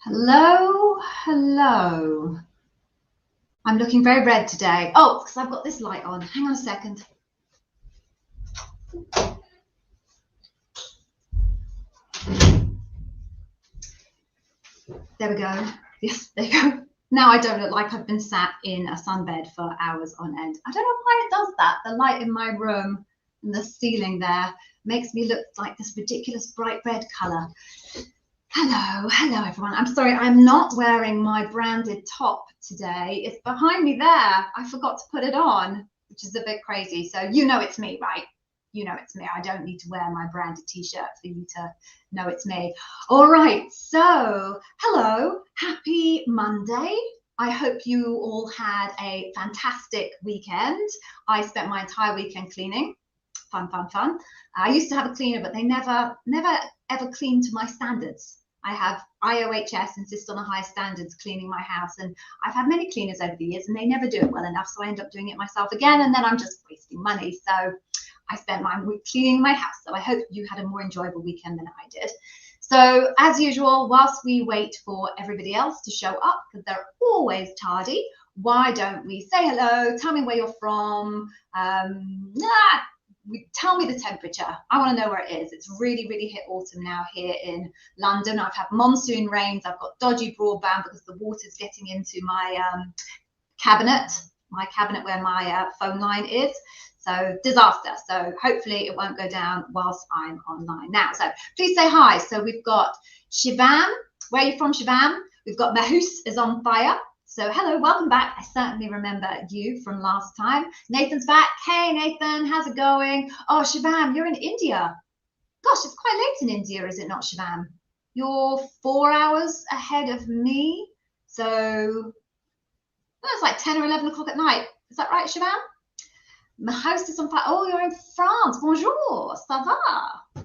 Hello, hello. I'm looking very red today. Oh, because I've got this light on. Hang on a second. There we go. Yes, there you go. Now I don't look like I've been sat in a sunbed for hours on end. I don't know why it does that. The light in my room and the ceiling there makes me look like this ridiculous bright red colour. Hello everyone. I'm sorry, I'm not wearing my branded top today. It's behind me there. I forgot to put it on, which is a bit crazy. So you know it's me, right? You know it's me. I don't need to wear my branded t-shirt for you to know it's me. All right, so hello, happy Monday. I hope you all had a fantastic weekend. I spent my entire weekend cleaning. Fun. I used to have a cleaner, but they never ever cleaned to my standards. I have IOHS, insist on a high standards, cleaning my house, and I've had many cleaners over the years and they never do it well enough, so I end up doing it myself again, and then I'm just wasting money. So I spent my week cleaning my house. So I hope you had a more enjoyable weekend than I did. So as usual, whilst we wait for everybody else to show up, because they're always tardy, why don't we say hello, tell me where you're from, tell me the temperature. I want to know where it is. It's really hit autumn now here in London. I've had monsoon rains. I've got dodgy broadband because the water's getting into my cabinet where my phone line is. So disaster. So hopefully it won't go down whilst I'm online now. So please say hi. So we've got Shivam. Where are you from, Shivam? We've got Mahus is on fire. So hello, welcome back. I certainly remember you from last time. Nathan's back. Hey, Nathan, how's it going? Oh, Shivam, you're in India. Gosh, it's quite late in India, is it not, Shivam? You're 4 hours ahead of me. So it's like 10 or 11 o'clock at night. Is that right, Shivam? My house is on fire. Oh, you're in France. Bonjour, ça va?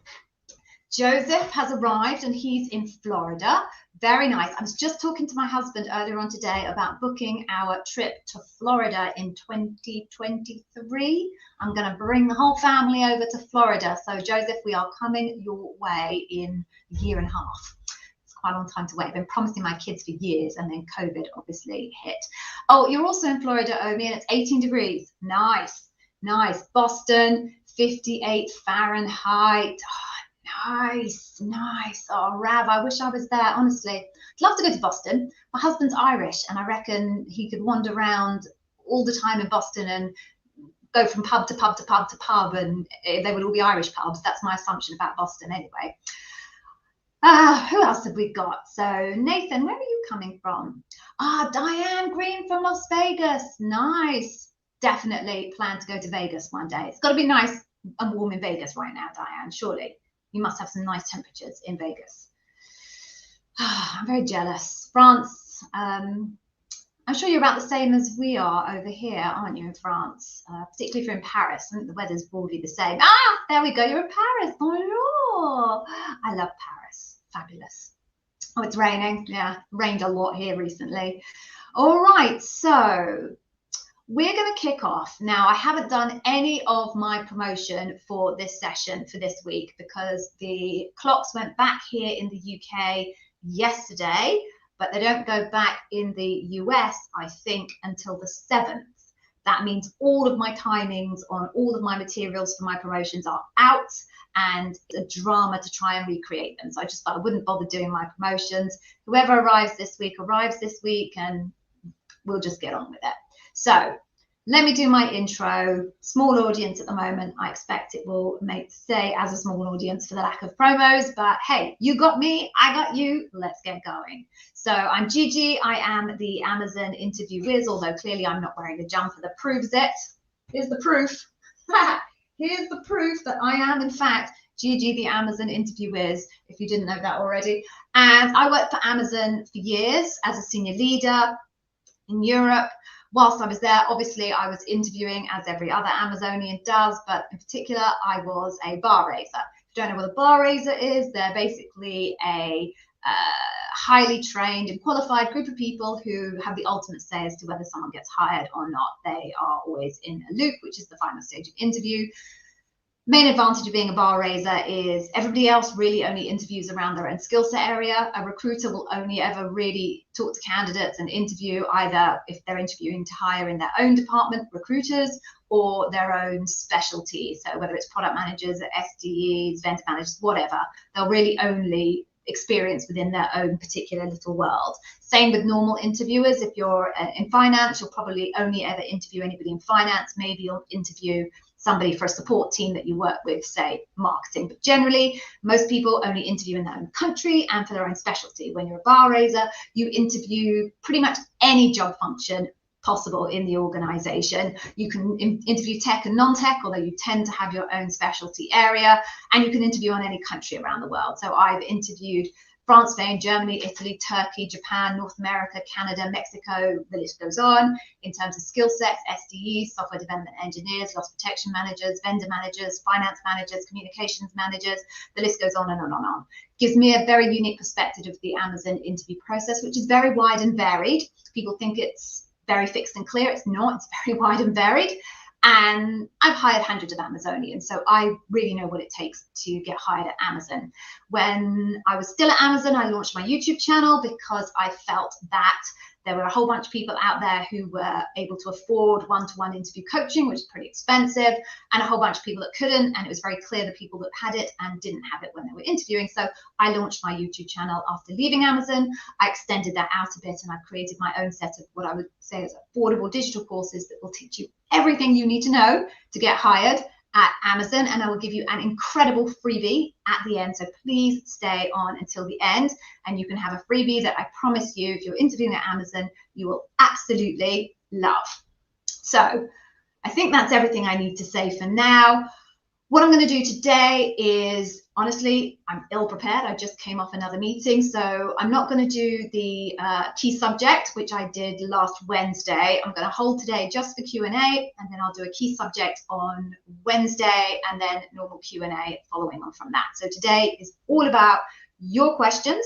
Joseph has arrived and he's in Florida. Very nice. I was just talking to my husband earlier on today about booking our trip to Florida in 2023. I'm going to bring the whole family over to Florida. So Joseph, we are coming your way in a year and a half. It's quite a long time to wait. I've been promising my kids for years and then COVID obviously hit. Oh, you're also in Florida, Omi, and it's 18 degrees. Nice. Boston, 58 Fahrenheit. Nice. Oh, Rav, I wish I was there, honestly. I'd love to go to Boston. My husband's Irish, and I reckon he could wander around all the time in Boston and go from pub to pub to pub to pub, and they would all be Irish pubs. That's my assumption about Boston anyway. Who else have we got? So, Nathan, where are you coming from? Diane Green from Las Vegas. Nice. Definitely plan to go to Vegas one day. It's got to be nice and warm in Vegas right now, Diane, surely. You must have some nice temperatures in Vegas. I'm very jealous. France, I'm sure you're about the same as we are over here, aren't you, in France? Particularly if you're in Paris. I think the weather's broadly the same. There we go. You're in Paris. Bonjour. I love Paris. Fabulous. Oh, it's raining. Yeah, rained a lot here recently. All right, so we're going to kick off. Now, I haven't done any of my promotion for this session for this week because the clocks went back here in the UK yesterday, but they don't go back in the US, I think, until the 7th. That means all of my timings on all of my materials for my promotions are out, and it's a drama to try and recreate them. So I just thought I wouldn't bother doing my promotions. Whoever arrives this week, and we'll just get on with it. So let me do my intro. Small audience at the moment. I expect it will stay as a small audience for the lack of promos, but hey, you got me, I got you. Let's get going. So I'm Gigi. I am the Amazon interview whiz, although clearly I'm not wearing a jumper that proves it. Here's the proof. Here's the proof that I am, in fact, Gigi, the Amazon interview whiz, if you didn't know that already. And I worked for Amazon for years as a senior leader in Europe. Whilst I was there, obviously, I was interviewing as every other Amazonian does, but in particular, I was a bar raiser. If you don't know what a bar raiser is, they're basically a highly trained and qualified group of people who have the ultimate say as to whether someone gets hired or not. They are always in a loop, which is the final stage of interview. Main advantage of being a bar raiser is everybody else really only interviews around their own skill set area. A recruiter will only ever really talk to candidates and interview either if they're interviewing to hire in their own department, recruiters, or their own specialty. So whether it's product managers, SDEs, vendor managers, whatever, they'll really only experience within their own particular little world. Same with normal interviewers. If you're in finance, you'll probably only ever interview anybody in finance. Maybe you'll interview somebody for a support team that you work with, say marketing, but generally most people only interview in their own country and for their own specialty. When you're a bar raiser, you interview pretty much any job function possible in the organization. You can interview tech and non-tech, although you tend to have your own specialty area, and you can interview on any country around the world. So I've interviewed France, Spain, Germany, Italy, Turkey, Japan, North America, Canada, Mexico, the list goes on. In terms of skill sets, SDEs, software development engineers, loss protection managers, vendor managers, finance managers, communications managers, the list goes on and on and on. Gives me a very unique perspective of the Amazon interview process, which is very wide and varied. People think it's very fixed and clear. It's not, it's very wide and varied. And I've hired hundreds of Amazonians, so I really know what it takes to get hired at Amazon. When I was still at Amazon, I launched my YouTube channel because I felt that there were a whole bunch of people out there who were able to afford one-to-one interview coaching, which is pretty expensive, and a whole bunch of people that couldn't, and it was very clear the people that had it and didn't have it when they were interviewing. So I launched my YouTube channel after leaving Amazon. I extended that out a bit, and I've created my own set of what I would say is affordable digital courses that will teach you everything you need to know to get hired at Amazon, and I will give you an incredible freebie at the end, so please stay on until the end and you can have a freebie that I promise you, if you're interviewing at Amazon, you will absolutely love. So I think that's everything I need to say for now. What I'm going to do today is, honestly, I'm ill prepared. I just came off another meeting, so I'm not going to do the key subject, which I did last Wednesday. I'm going to hold today just for Q&A, and then I'll do a key subject on Wednesday, and then normal Q&A following on from that. So today is all about your questions.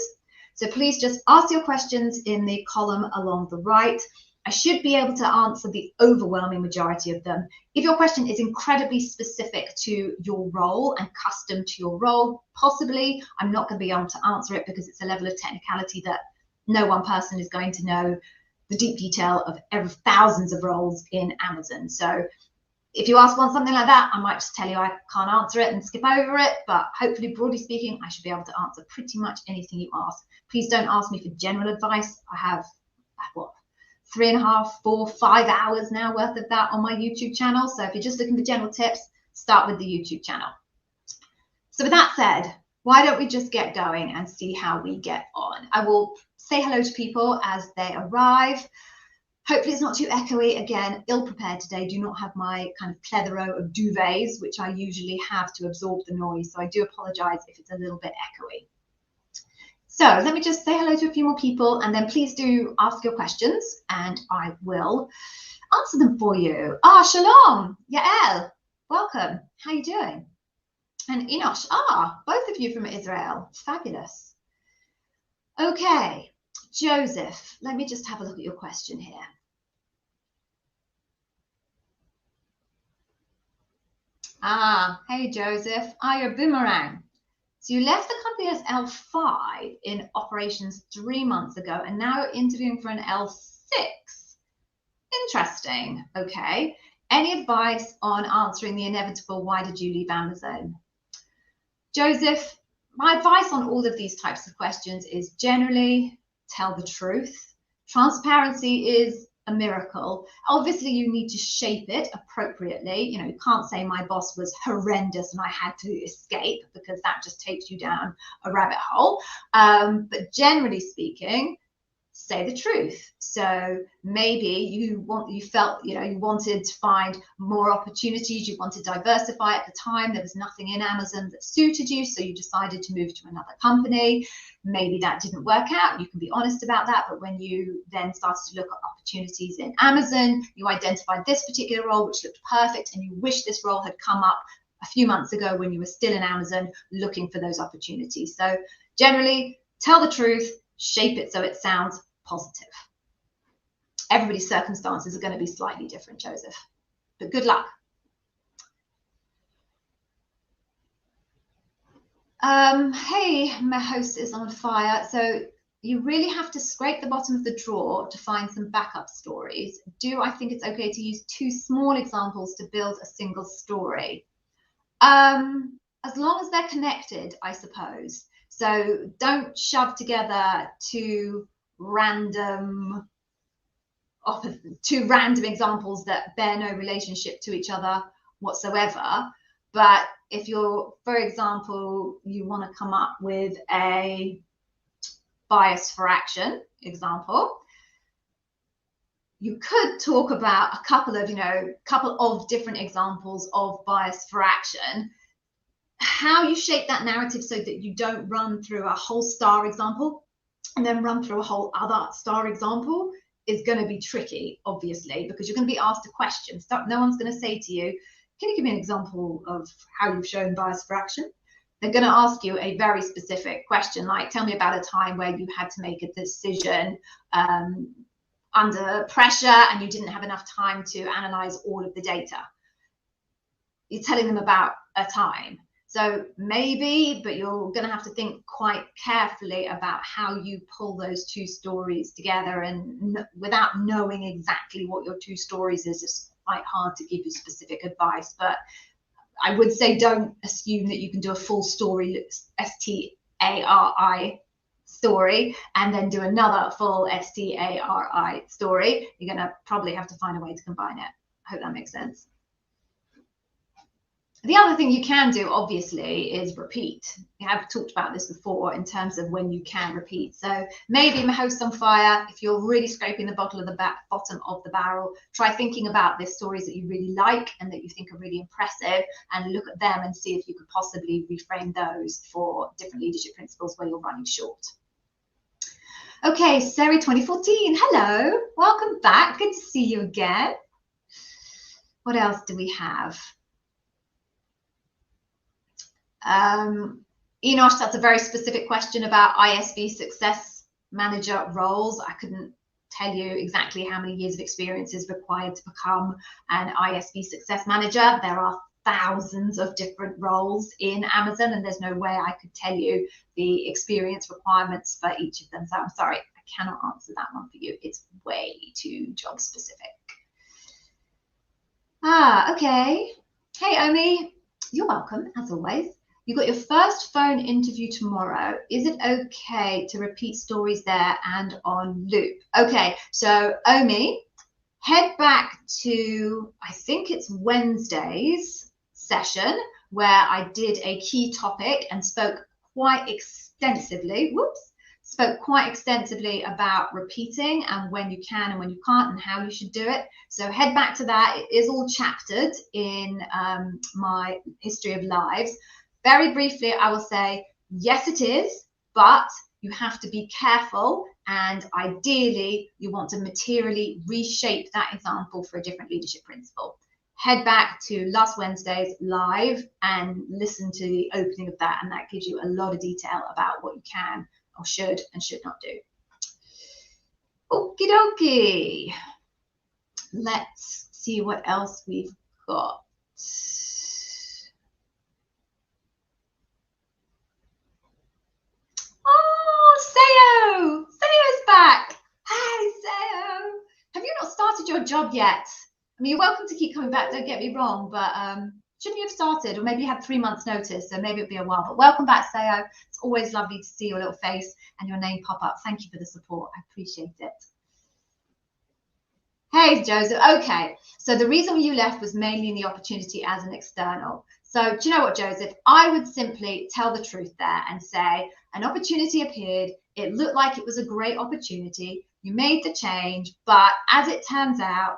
So please just ask your questions in the column along the right. I should be able to answer the overwhelming majority of them. If your question is incredibly specific to your role and custom to your role, possibly I'm not going to be able to answer it because it's a level of technicality that no one person is going to know the deep detail of thousands of roles in Amazon. So if you ask one something like that, I might just tell you I can't answer it and skip over it, but hopefully, broadly speaking, I should be able to answer pretty much anything you ask. Please don't ask me for general advice. I have, what, 3.5, 4, 5 hours now worth of that on my YouTube channel. So if you're just looking for general tips, start with the YouTube channel. So with that said, why don't we just get going and see how we get on? I will say hello to people as they arrive. Hopefully it's not too echoey. Again, ill prepared today. Do not have my kind of plethora of duvets, which I usually have to absorb the noise. So I do apologize if it's a little bit echoey. So let me just say hello to a few more people, and then please do ask your questions and I will answer them for you. Shalom, Yael, welcome. How are you doing? And Enosh, both of you from Israel. Fabulous. Okay, Joseph, let me just have a look at your question here. Hey Joseph, you're a boomerang. So you left the company as L5 in operations 3 months ago, and now you're interviewing for an L6. Interesting. Okay. Any advice on answering the inevitable, why did you leave Amazon? Joseph, my advice on all of these types of questions is generally tell the truth. Transparency is a miracle. Obviously, you need to shape it appropriately. You know, you can't say my boss was horrendous and I had to escape, because that just takes you down a rabbit hole. But generally speaking, say the truth. So maybe you felt, you wanted to find more opportunities, you wanted to diversify at the time, there was nothing in Amazon that suited you, so you decided to move to another company. Maybe that didn't work out, you can be honest about that, but when you then started to look at opportunities in Amazon, you identified this particular role which looked perfect, and you wish this role had come up a few months ago when you were still in Amazon looking for those opportunities. So generally, tell the truth, shape it so it sounds positive. Everybody's circumstances are going to be slightly different, Joseph, but good luck. Hey, my host is on fire. So you really have to scrape the bottom of the drawer to find some backup stories. Do I think it's okay to use 2 small examples to build a single story? As long as they're connected, I suppose. So don't shove together two random examples that bear no relationship to each other whatsoever. But if you're, for example, you want to come up with a bias for action example, you could talk about a couple of different examples of bias for action. How you shape that narrative so that you don't run through a whole star example and then run through a whole other star example is going to be tricky, obviously, because you're going to be asked a question. No one's going to say to you, can you give me an example of how you've shown bias for action? They're going to ask you a very specific question, like, tell me about a time where you had to make a decision under pressure and you didn't have enough time to analyze all of the data. You're telling them about a time. So maybe, but you're going to have to think quite carefully about how you pull those 2 stories together, and without knowing exactly what your 2 stories is, it's quite hard to give you specific advice. But I would say don't assume that you can do a full story, STARI story, and then do another full STARI story. You're going to probably have to find a way to combine it. I hope that makes sense. The other thing you can do, obviously, is repeat. We have talked about this before in terms of when you can repeat. So maybe my host on fire, if you're really scraping the bottom of the barrel, try thinking about the stories that you really like and that you think are really impressive, and look at them and see if you could possibly reframe those for different leadership principles where you're running short. Okay, Sarah 2014, hello, welcome back. Good to see you again. What else do we have? Enosh, that's a very specific question about ISV success manager roles. I couldn't tell you exactly how many years of experience is required to become an ISV success manager. There are thousands of different roles in Amazon, and there's no way I could tell you the experience requirements for each of them. So I'm sorry, I cannot answer that one for you. It's way too job specific. Okay. Hey, Omi, you're welcome, as always. You've got your first phone interview tomorrow. Is it okay to repeat stories there and on loop? Okay, so Omi, head back to, I think it's Wednesday's session, where I did a key topic and spoke quite extensively, about repeating and when you can and when you can't and how you should do it. So head back to that. It is all chaptered in my history of lives. Very briefly, I will say, yes, it is, but you have to be careful, and ideally you want to materially reshape that example for a different leadership principle. Head back to last Wednesday's live and listen to the opening of that, and that gives you a lot of detail about what you can or should and should not do. Okie dokie. Let's see what else we've got. Oh, Seo's back. Hey, Seo. Have you not started your job yet? I mean, you're welcome to keep coming back, don't get me wrong, but shouldn't you have started? Or maybe you had 3 months notice, so maybe it'll be a while. But welcome back, Seo. It's always lovely to see your little face and your name pop up. Thank you for the support. I appreciate it. Hey, Joseph. Okay, so the reason you left was mainly in the opportunity as an external. So do you know what, Joseph? I would simply tell the truth there and say an opportunity appeared. It looked like it was a great opportunity. You made the change, but as it turns out,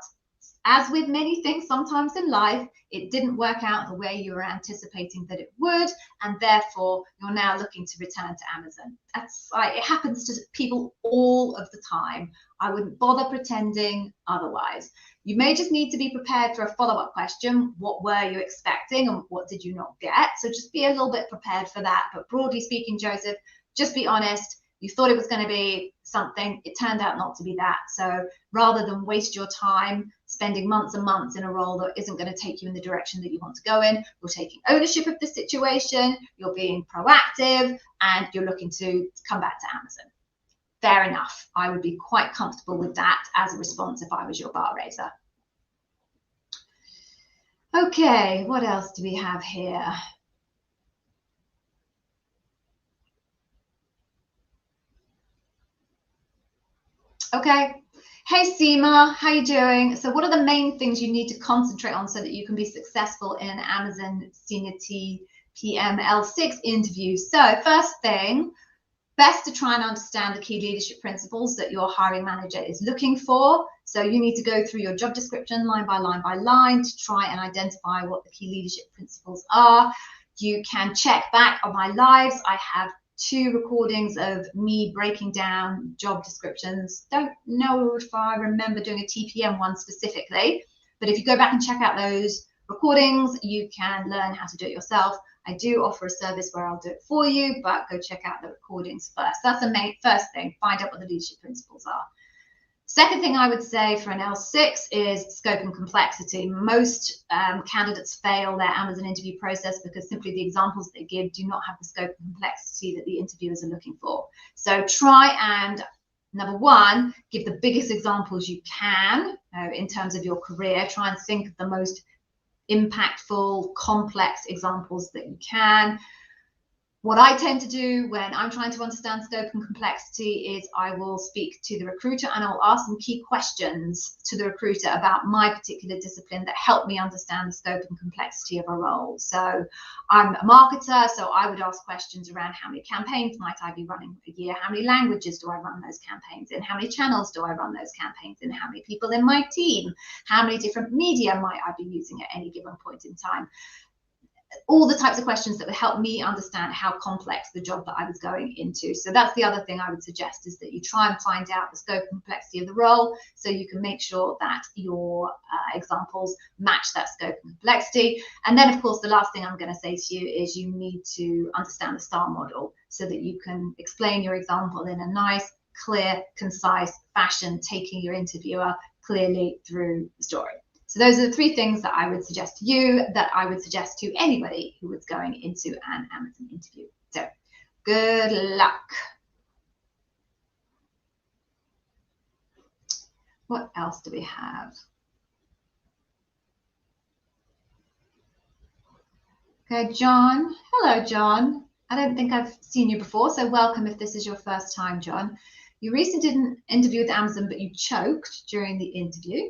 as with many things sometimes in life, it didn't work out the way you were anticipating that it would, and therefore you're now looking to return to Amazon. That's like, it happens to people all of the time. I wouldn't bother pretending otherwise. You may just need to be prepared for a follow-up question. What were you expecting and what did you not get? So just be a little bit prepared for that. But broadly speaking, Joseph, just be honest. You thought it was going to be something. It turned out not to be that. So rather than waste your time spending months and months in a role that isn't going to take you in the direction that you want to go in. You're taking ownership of the situation, you're being proactive, and you're looking to come back to Amazon. Fair enough. I would be quite comfortable with that as a response if I was your bar raiser. Okay, what else do we have here? Okay. Hey Seema, how you doing? So what are the main things you need to concentrate on so that you can be successful in an Amazon Senior TPM L6 interview? So first thing, best to try and understand the key leadership principles that your hiring manager is looking for. So you need to go through your job description line by line by line to try and identify what the key leadership principles are. You can check back on my lives. I have 2 recordings of me breaking down job descriptions. Don't know if I remember doing a TPM one specifically, but if you go back and check out those recordings, you can learn how to do it yourself. I do offer a service where I'll do it for you, but go check out the recordings first. That's the first thing, find out what the leadership principles are. Second thing I would say for an L6 is scope and complexity. Most candidates fail their Amazon interview process because simply the examples they give do not have the scope and complexity that the interviewers are looking for. So try and, number one, give the biggest examples you can in terms of your career. Try and think of the most impactful, complex examples that you can. What I tend to do when I'm trying to understand scope and complexity is I will speak to the recruiter and I'll ask them key questions to the recruiter about my particular discipline that help me understand the scope and complexity of a role. So I'm a marketer, so I would ask questions around how many campaigns might I be running a year, how many languages do I run those campaigns in, how many channels do I run those campaigns in, how many people in my team, how many different media might I be using at any given point in time. All the types of questions that would help me understand how complex the job that I was going into. So that's the other thing I would suggest, is that you try and find out the scope and complexity of the role so you can make sure that your examples match that scope and complexity. And then, of course, the last thing I'm going to say to you is you need to understand the STAR model so that you can explain your example in a nice, clear, concise fashion, taking your interviewer clearly through the story. So those are the 3 things that I would suggest to you, that I would suggest to anybody who was going into an Amazon interview. So good luck. What else do we have? Okay, John. Hello, John. I don't think I've seen you before, so welcome if this is your first time, John. You recently did an interview with Amazon, but you choked during the interview.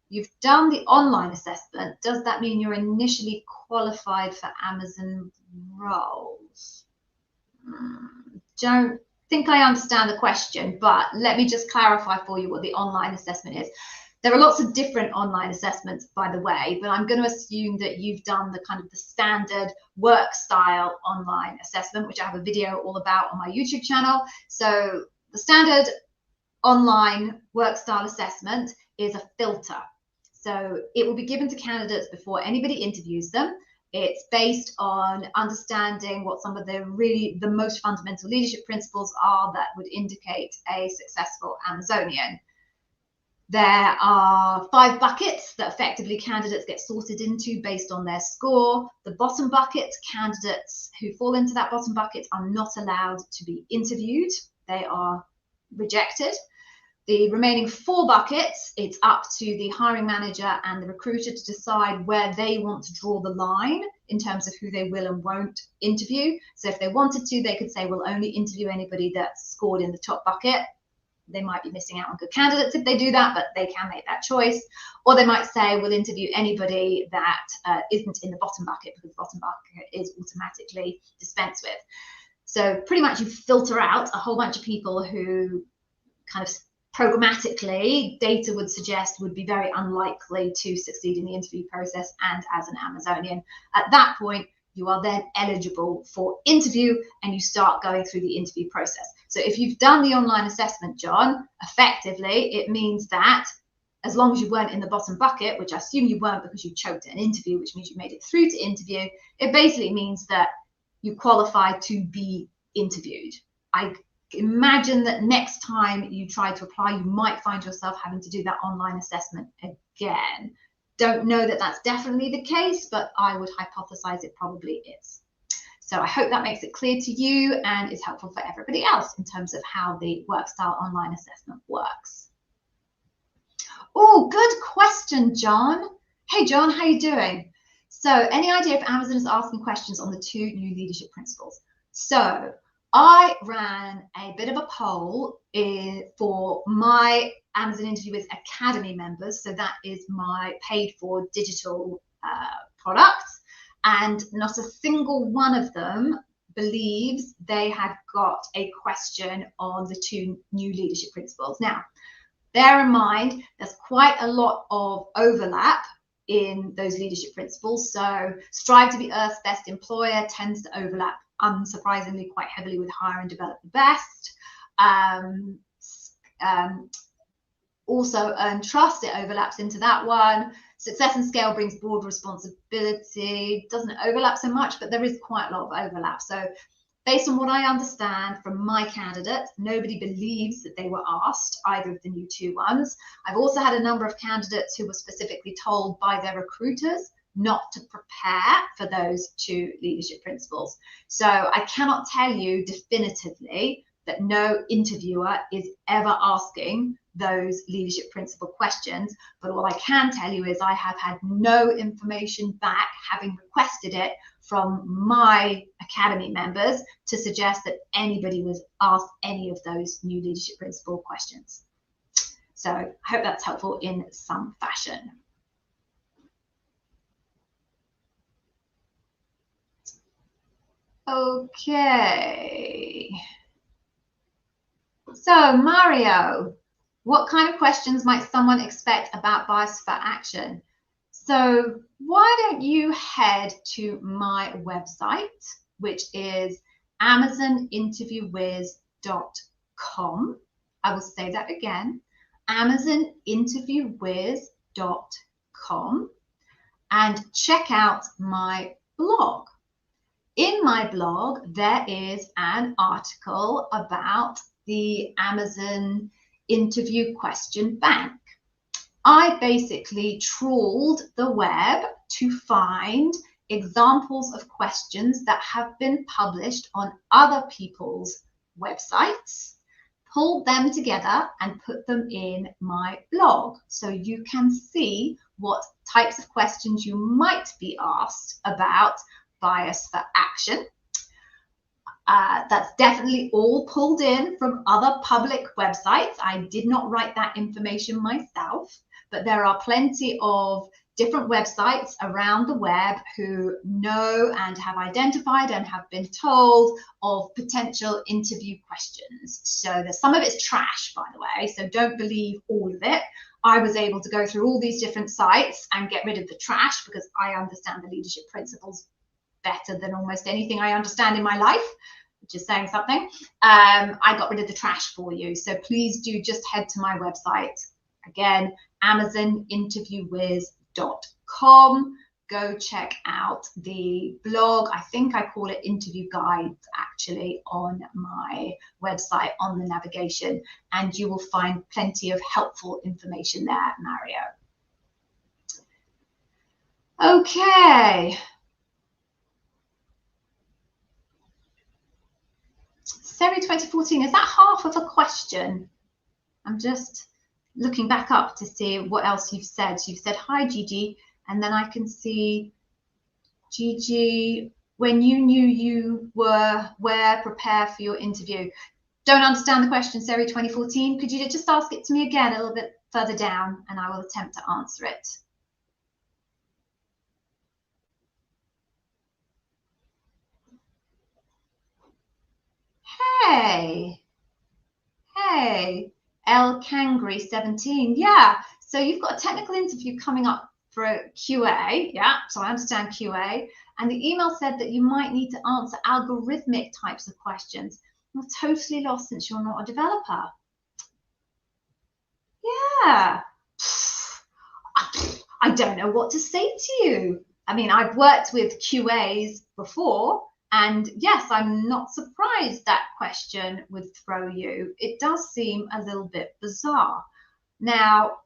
You've done the online assessment. Does that mean you're initially qualified for Amazon roles? Don't think I understand the question, but let me just clarify for you what the online assessment is. There are lots of different online assessments, by the way, but I'm going to assume that you've done the kind of the standard work style online assessment, which I have a video all about on my YouTube channel. So the standard online work style assessment is a filter. So it will be given to candidates before anybody interviews them. It's based on understanding what some of the most fundamental leadership principles are that would indicate a successful Amazonian. There are 5 buckets that effectively candidates get sorted into based on their score. The bottom bucket, candidates who fall into that bottom bucket are not allowed to be interviewed. They are rejected. The remaining 4 buckets, it's up to the hiring manager and the recruiter to decide where they want to draw the line in terms of who they will and won't interview. So if they wanted to, they could say, we'll only interview anybody that's scored in the top bucket. They might be missing out on good candidates if they do that, but they can make that choice. Or they might say, we'll interview anybody that isn't in the bottom bucket, because the bottom bucket is automatically dispensed with. So pretty much you filter out a whole bunch of people who kind of programmatically, data would suggest would be very unlikely to succeed in the interview process and as an Amazonian. At that point, you are then eligible for interview and you start going through the interview process. So if you've done the online assessment, John, effectively, it means that as long as you weren't in the bottom bucket, which I assume you weren't because you choked at an interview, which means you made it through to interview, it basically means that you qualified to be interviewed. imagine that next time you try to apply, you might find yourself having to do that online assessment again. Don't know that that's definitely the case, but I would hypothesize it probably is. So I hope that makes it clear to you and is helpful for everybody else in terms of how the workstyle online assessment works. Oh, good question, John. Hey, John, how you doing? So any idea if Amazon is asking questions on the 2 new leadership principles? So I ran a bit of a poll for my Amazon Interview with Academy members. So that is my paid for digital products. And not a single one of them believes they had got a question on the 2 new leadership principles. Now, bear in mind, there's quite a lot of overlap in those leadership principles. So strive to be Earth's best employer tends to overlap, unsurprisingly, quite heavily with hire and develop the best. Also earn trust, it overlaps into that one. Success and scale brings broad responsibility. Doesn't overlap so much, but there is quite a lot of overlap. So based on what I understand from my candidates, nobody believes that they were asked either of the new 2 ones. I've also had a number of candidates who were specifically told by their recruiters not to prepare for those 2 leadership principles. So I cannot tell you definitively that no interviewer is ever asking those leadership principle questions, but all I can tell you is I have had no information back, having requested it from my Academy members, to suggest that anybody was asked any of those new leadership principle questions. So I hope that's helpful in some fashion. Okay. So Mario, what kind of questions might someone expect about Bisa For Action? So why don't you head to my website, which is amazoninterviewwiz.com. I will say that again, amazoninterviewwiz.com, and check out my blog. In my blog, there is an article about the Amazon interview question bank. I basically trawled the web to find examples of questions that have been published on other people's websites, pulled them together and put them in my blog. So you can see what types of questions you might be asked about Bisa For Action. That's definitely all pulled in from other public websites. I did not write that information myself, but there are plenty of different websites around the web who know and have identified and have been told of potential interview questions. So there's some of it's trash, by the way, so don't believe all of it. I was able to go through all these different sites and get rid of the trash because I understand the leadership principles better than almost anything I understand in my life, which is saying something. I got rid of the trash for you. So please do just head to my website. Again, amazoninterviewwiz.com. Go check out the blog. I think I call it interview guides actually on my website on the navigation, and you will find plenty of helpful information there, Mario. Okay. Seri 2014, is that half of a question? I'm just looking back up to see what else you've said. You've said, hi, Gigi, and then I can see, Gigi, when you knew you were where, prepare for your interview. Don't understand the question, Seri 2014. Could you just ask it to me again a little bit further down, and I will attempt to answer it. Hey, L Kangry 17. Yeah, so you've got a technical interview coming up for a QA. Yeah, so I understand QA. And the email said that you might need to answer algorithmic types of questions. You're totally lost since you're not a developer. Yeah. I don't know what to say to you. I mean, I've worked with QAs before, And yes, I'm not surprised that question would throw you. It does seem a little bit bizarre. Now,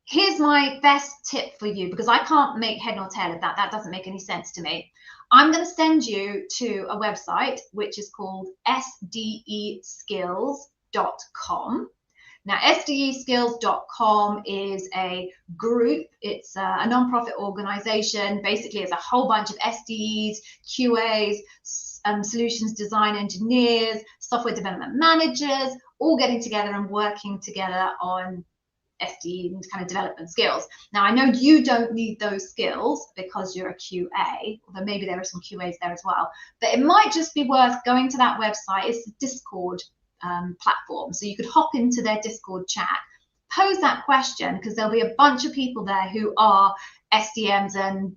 here's my best tip for you, because I can't make head nor tail of that. That doesn't make any sense to me. I'm going to send you to a website which is called sdeskills.com. Now, sdeskills.com is a group. It's a non-profit organization. Basically, it's a whole bunch of SDEs, QAs, solutions design engineers, software development managers, all getting together and working together on SDE and kind of development skills. Now, I know you don't need those skills because you're a QA, although maybe there are some QAs there as well, but it might just be worth going to that website. It's a Discord platform, so you could hop into their Discord chat, pose that question, because there'll be a bunch of people there who are SDMs and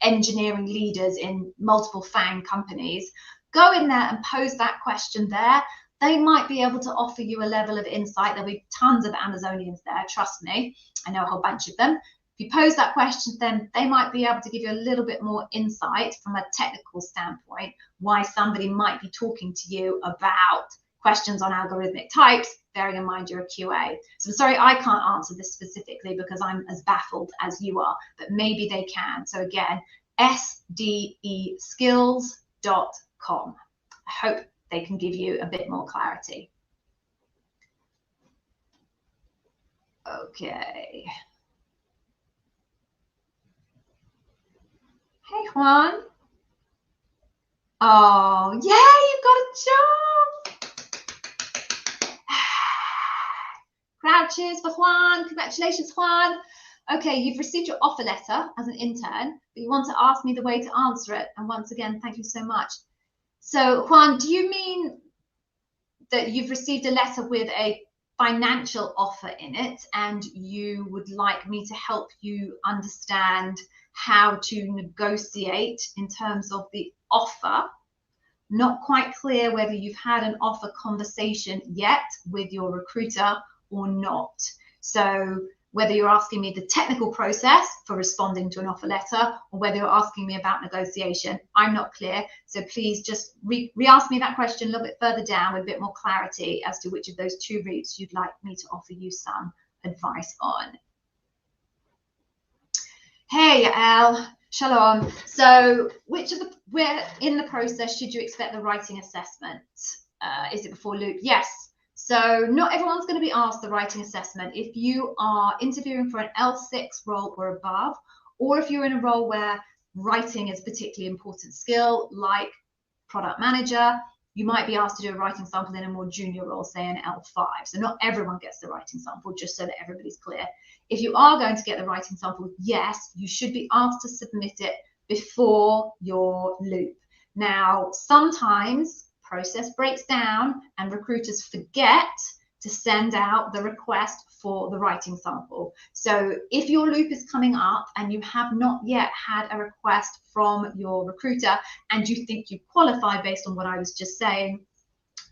engineering leaders in multiple FANG companies. Go in there and pose that question there. They might be able to offer you a level of insight. There'll be tons of Amazonians there, trust me. I know a whole bunch of them. If you pose that question, then they might be able to give you a little bit more insight from a technical standpoint, why somebody might be talking to you about questions on algorithmic types, bearing in mind you're a QA. So I'm sorry, I can't answer this specifically because I'm as baffled as you are, but maybe they can. So again, sdeskills.com. I hope they can give you a bit more clarity. Okay. Hey, Juan. Oh, yeah, you've got a job. Crowd cheers for Juan. Congratulations, Juan. Okay, you've received your offer letter as an intern, but you want to ask me the way to answer it. And once again, thank you so much. So, Juan, do you mean that you've received a letter with a financial offer in it and you would like me to help you understand how to negotiate in terms of the offer? Not quite clear whether you've had an offer conversation yet with your recruiter or not. So whether you're asking me the technical process for responding to an offer letter or whether you're asking me about negotiation, I'm not clear. So please just re-ask me that question a little bit further down with a bit more clarity as to which of those two routes you'd like me to offer you some advice on. Hey, Al. Shalom. So where in the process should you expect the writing assessment? Is it before loop? Yes. So not everyone's going to be asked the writing assessment. If you are interviewing for an L6 role or above, or if you're in a role where writing is a particularly important skill, like product manager, you might be asked to do a writing sample in a more junior role, say an L5. So not everyone gets the writing sample, just so that everybody's clear. If you are going to get the writing sample, yes, you should be asked to submit it before your loop. Now, sometimes process breaks down and recruiters forget to send out the request for the writing sample. So if your loop is coming up and you have not yet had a request from your recruiter and you think you qualify based on what I was just saying,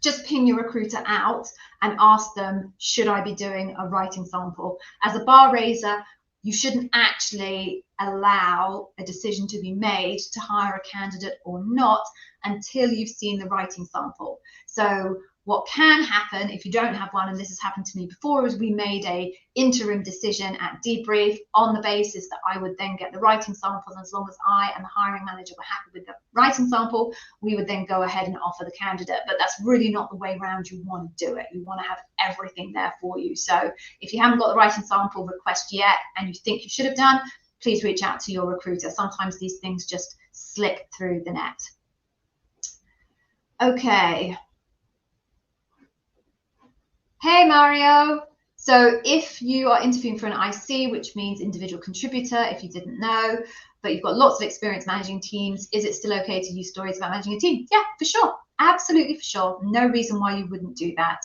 just ping your recruiter out and ask them, should I be doing a writing sample? As a bar raiser, you shouldn't actually allow a decision to be made to hire a candidate or not until you've seen the writing sample. So what can happen if you don't have one, and this has happened to me before, is we made a interim decision at debrief on the basis that I would then get the writing samples, and as long as I and the hiring manager were happy with the writing sample, we would then go ahead and offer the candidate. But that's really not the way around you want to do it. You want to have everything there for you. So if you haven't got the writing sample request yet and you think you should have done, please reach out to your recruiter. Sometimes these things just slip through the net. Okay. Hey, Mario. So if you are interviewing for an IC, which means individual contributor, if you didn't know, but you've got lots of experience managing teams, is it still okay to use stories about managing a team? Yeah, for sure. Absolutely, for sure. No reason why you wouldn't do that,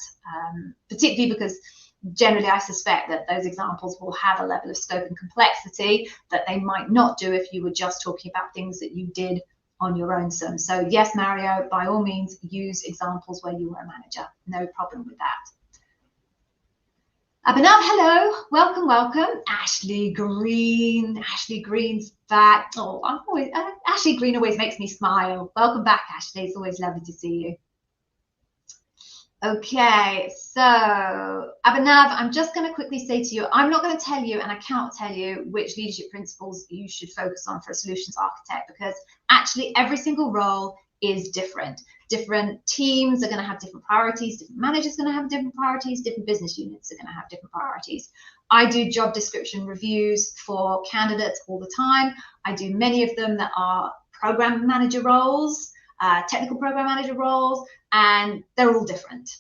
particularly because generally I suspect that those examples will have a level of scope and complexity that they might not do if you were just talking about things that you did on your own. So yes, Mario, by all means, use examples where you were a manager. No problem with that. Abhinav, hello, welcome, welcome. Ashley Green, Ashley Green's back. Oh, Ashley Green always makes me smile. Welcome back, Ashley. It's always lovely to see you. Okay, so Abhinav, I'm just going to quickly say to you, I'm not going to tell you, and I can't tell you which leadership principles you should focus on for a solutions architect, because actually every single role is different. Different teams are going to have different priorities, different managers are going to have different priorities, different business units are going to have different priorities. I do job description reviews for candidates all the time. I do many of them that are program manager roles, technical program manager roles, and they're all different.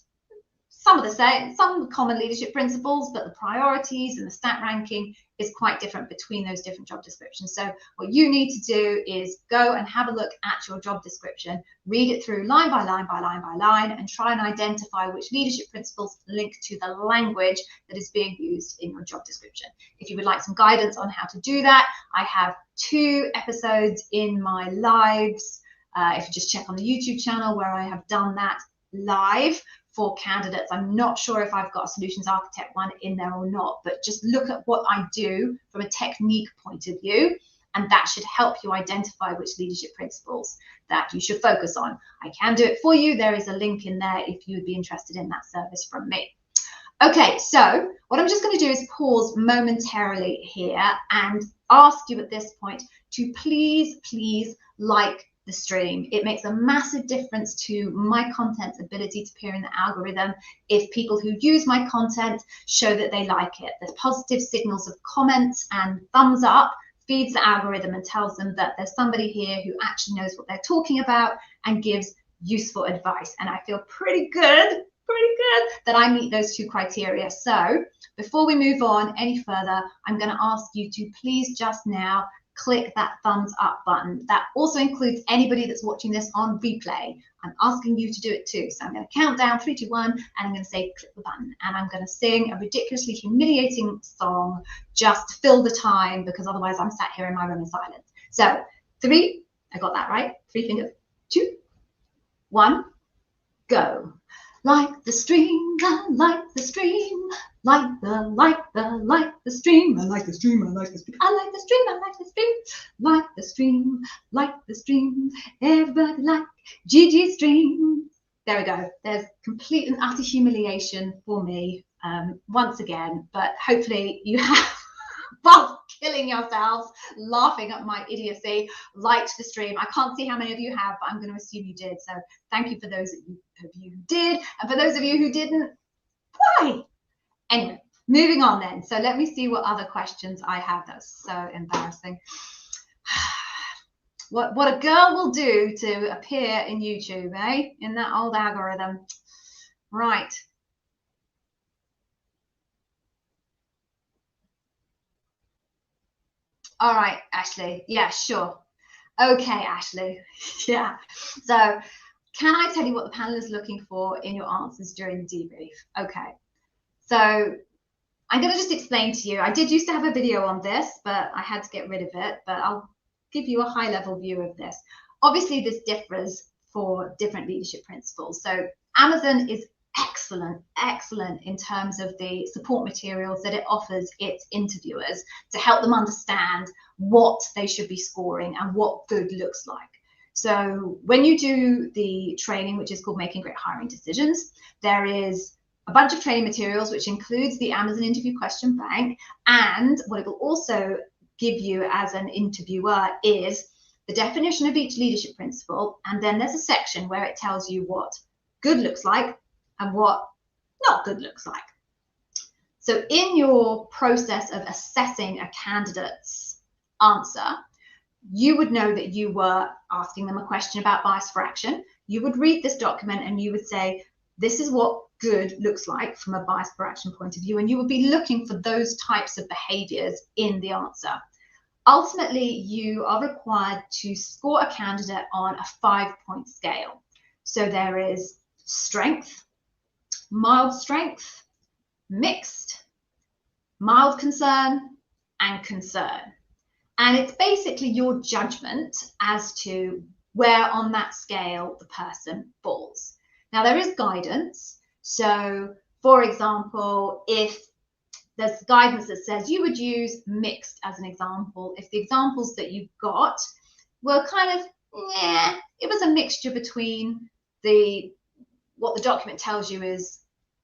Some are the same, some common leadership principles, but the priorities and the stat ranking is quite different between those different job descriptions. So what you need to do is go and have a look at your job description, read it through line by line by line by line, and try and identify which leadership principles link to the language that is being used in your job description. If you would like some guidance on how to do that, I have 2 episodes in my lives. If you just check on the YouTube channel where I have done that live for candidates. I'm not sure if I've got a solutions architect one in there or not, but just look at what I do from a technique point of view, and that should help you identify which leadership principles that you should focus on. I can do it for you. There is a link in there if you would be interested in that service from me. Okay, so what I'm just going to do is pause momentarily here and ask you at this point to please like the stream. It makes a massive difference to my content's ability to appear in the algorithm if people who use my content show that they like it. The positive signals of comments and thumbs up feeds the algorithm and tells them that there's somebody here who actually knows what they're talking about and gives useful advice. And I feel pretty good that I meet those 2 criteria. So before we move on any further, I'm going to ask you to please just now click that thumbs up button. That also includes anybody that's watching this on replay. I'm asking you to do it too. So I'm going to count down 3, 2, 1, and I'm going to say click the button. And I'm going to sing a ridiculously humiliating song just to fill the time, because otherwise I'm sat here in my room in silence. So 3, I got that right. 3 fingers. 2, 1, go. Like the stream, I like the stream. Like the stream, I like the stream, I like the stream, I like the stream, I like the stream, like the stream, everybody like GG stream. There we go. There's complete and utter humiliation for me once again, but hopefully you have, whilst killing yourselves, laughing at my idiocy, liked the stream. I can't see how many of you have, but I'm going to assume you did. So thank you for those of you who did, and for those of you who didn't, why? Anyway, moving on then. So let me see what other questions I have. That's so embarrassing. What a girl will do to appear in YouTube, eh? In that old algorithm. Right. All right, Ashley. Yeah, sure. Okay, Ashley. Yeah. So can I tell you what the panel is looking for in your answers during the debrief? Okay. So I'm going to just explain to you. I did used to have a video on this, but I had to get rid of it. But I'll give you a high-level view of this. Obviously, this differs for different leadership principles. So Amazon is excellent in terms of the support materials that it offers its interviewers to help them understand what they should be scoring and what good looks like. So when you do the training, which is called Making Great Hiring Decisions, there is a bunch of training materials, which includes the Amazon interview question bank. And what it will also give you as an interviewer is the definition of each leadership principle. And then there's a section where it tells you what good looks like and what not good looks like. So in your process of assessing a candidate's answer, you would know that you were asking them a question about bias for action. You would read this document and you would say, this is what good looks like from a bias for action point of view, and you would be looking for those types of behaviors in the answer. Ultimately, you are required to score a candidate on a 5-point scale. So there is strength, mild strength, mixed, mild concern, and concern. And it's basically your judgment as to where on that scale the person falls. Now, there is guidance. So, for example, if there's guidance that says you would use mixed as an example if the examples that you got were kind of, yeah, it was a mixture between what the document tells you is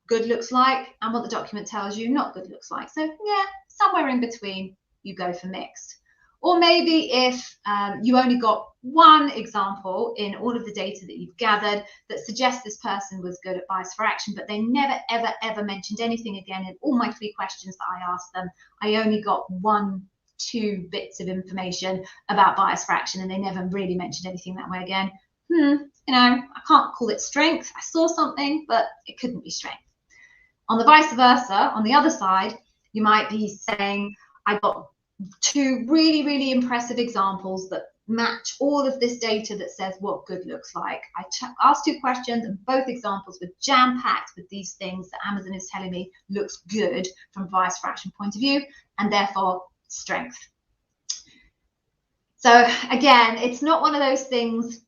good looks like and what the document tells you not good looks like. So yeah, somewhere in between, you go for mixed. Or maybe if you only got one example in all of the data that you've gathered that suggests this person was good at bias for action, but they never, ever, ever mentioned anything again in all my 3 questions that I asked them. I only got 1-2 bits of information about bias for action, and they never really mentioned anything that way again. You know, I can't call it strength. I saw something, but it couldn't be strength. On the vice versa, on the other side, you might be saying, I got 2 really, really impressive examples that match all of this data that says what good looks like. I asked 2 questions and both examples were jam-packed with these things that Amazon is telling me looks good from a bias for action point of view, and therefore strength. So again, it's not one of those things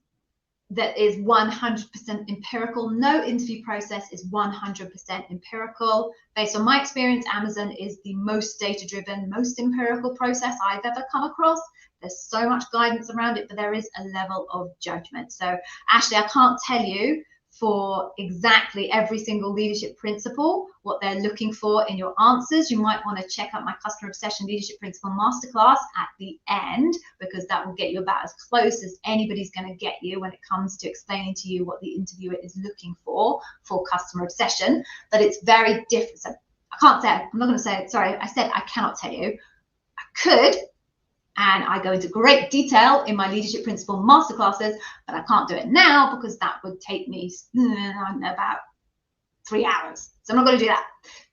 that is 100% empirical. No interview process is 100% empirical. Based on my experience, Amazon is the most data-driven, most empirical process I've ever come across. There's so much guidance around it, but there is a level of judgment. So Ashley, I can't tell you for exactly every single leadership principle what they're looking for in your answers. You might want to check out my Customer Obsession Leadership Principle Masterclass at the end, because that will get you about as close as anybody's going to get you when it comes to explaining to you what the interviewer is looking for customer obsession. But it's very different. So I can't say, I'm not going to say it, sorry, I said I cannot tell you. I could, and I go into great detail in my leadership principle masterclasses, but I can't do it now because that would take me about 3 hours. So I'm not going to do that.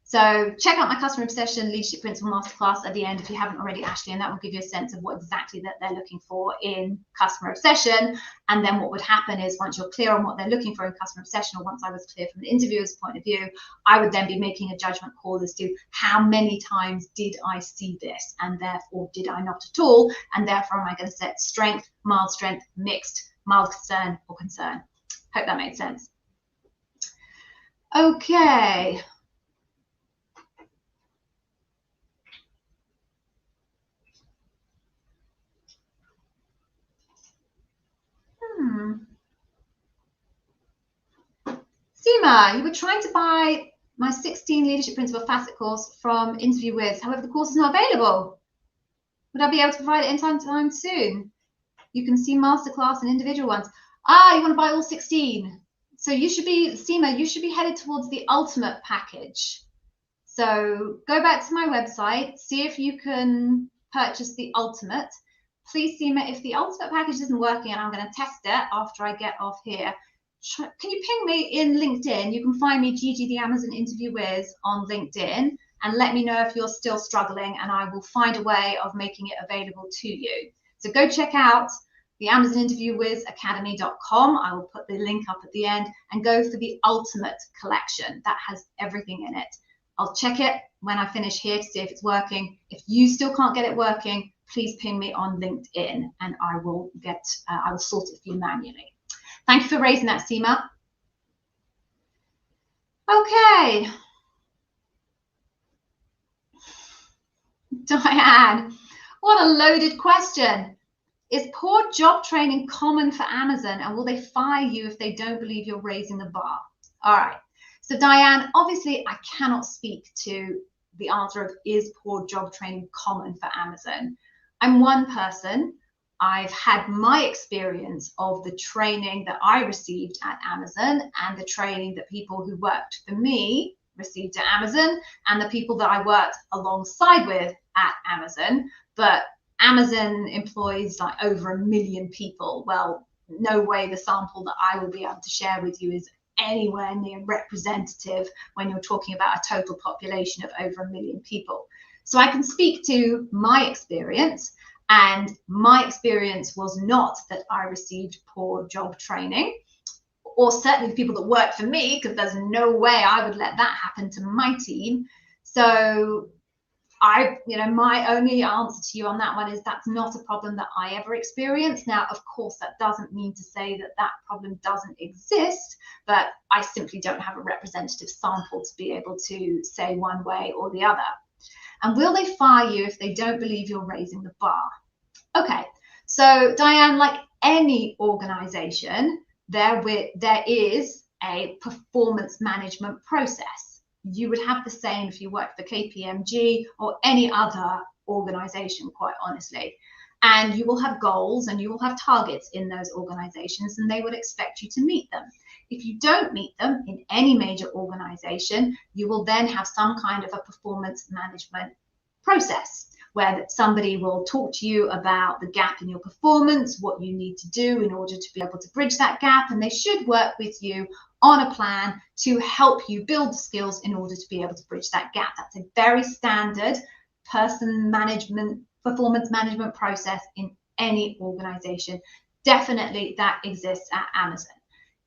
So check out my Customer Obsession Leadership Principle Masterclass at the end if you haven't already, Ashley, and that will give you a sense of what exactly that they're looking for in Customer Obsession. And then what would happen is once you're clear on what they're looking for in Customer Obsession, or once I was clear from the interviewer's point of view, I would then be making a judgment call as to how many times did I see this, and therefore did I not at all, and therefore am I going to set strength, mixed, mild concern, or concern. Hope that made sense. Okay. Seema, you were trying to buy my 16 Leadership Principle Facet course from Interview With. However, the course is not available. Would I be able to provide it anytime soon? You can see masterclass and individual ones. Ah, you want to buy all 16. So you should be, Seema, you should be headed towards the ultimate package. So go back to my website, see if you can purchase the ultimate. Please, Seema, if the ultimate package isn't working, and I'm going to test it after I get off here, can you ping me in LinkedIn? You can find me Gigi the Amazon Interview Wiz on LinkedIn, and let me know if you're still struggling, and I will find a way of making it available to you. So go check out the Amazon Interview Wiz Academy.com. I will put the link up at the end, and go for the ultimate collection. That has everything in it. I'll check it when I finish here to see if it's working. If you still can't get it working, please ping me on LinkedIn, and I will sort it for you manually. Thank you for raising that, Seema. Okay. Diane, what a loaded question. Is poor job training common for Amazon, and will they fire you if they don't believe you're raising the bar? All right. So Diane, obviously I cannot speak to the answer of is poor job training common for Amazon. I'm one person. I've had my experience of the training that I received at Amazon, and the training that people who worked for me received at Amazon, and the people that I worked alongside with at Amazon. But Amazon employs like over 1 million people. Well, no way the sample that I will be able to share with you is anywhere near representative when you're talking about a total population of over 1 million people. So I can speak to my experience, and my experience was not that I received poor job training, or certainly the people that work for me, because there's no way I would let that happen to my team. So my only answer to you on that one is that's not a problem that I ever experienced. Now, of course, that doesn't mean to say that that problem doesn't exist, but I simply don't have a representative sample to be able to say one way or the other. And will they fire you if they don't believe you're raising the bar? Okay, so Diane, like any organization, there is a performance management process. You would have the same if you worked for KPMG or any other organization, quite honestly. And you will have goals and you will have targets in those organizations, and they would expect you to meet them. If you don't meet them in any major organization, you will then have some kind of a performance management process where somebody will talk to you about the gap in your performance, what you need to do in order to be able to bridge that gap, and they should work with you on a plan to help you build the skills in order to be able to bridge that gap. That's a very standard performance management process in any organization. Definitely that exists at Amazon.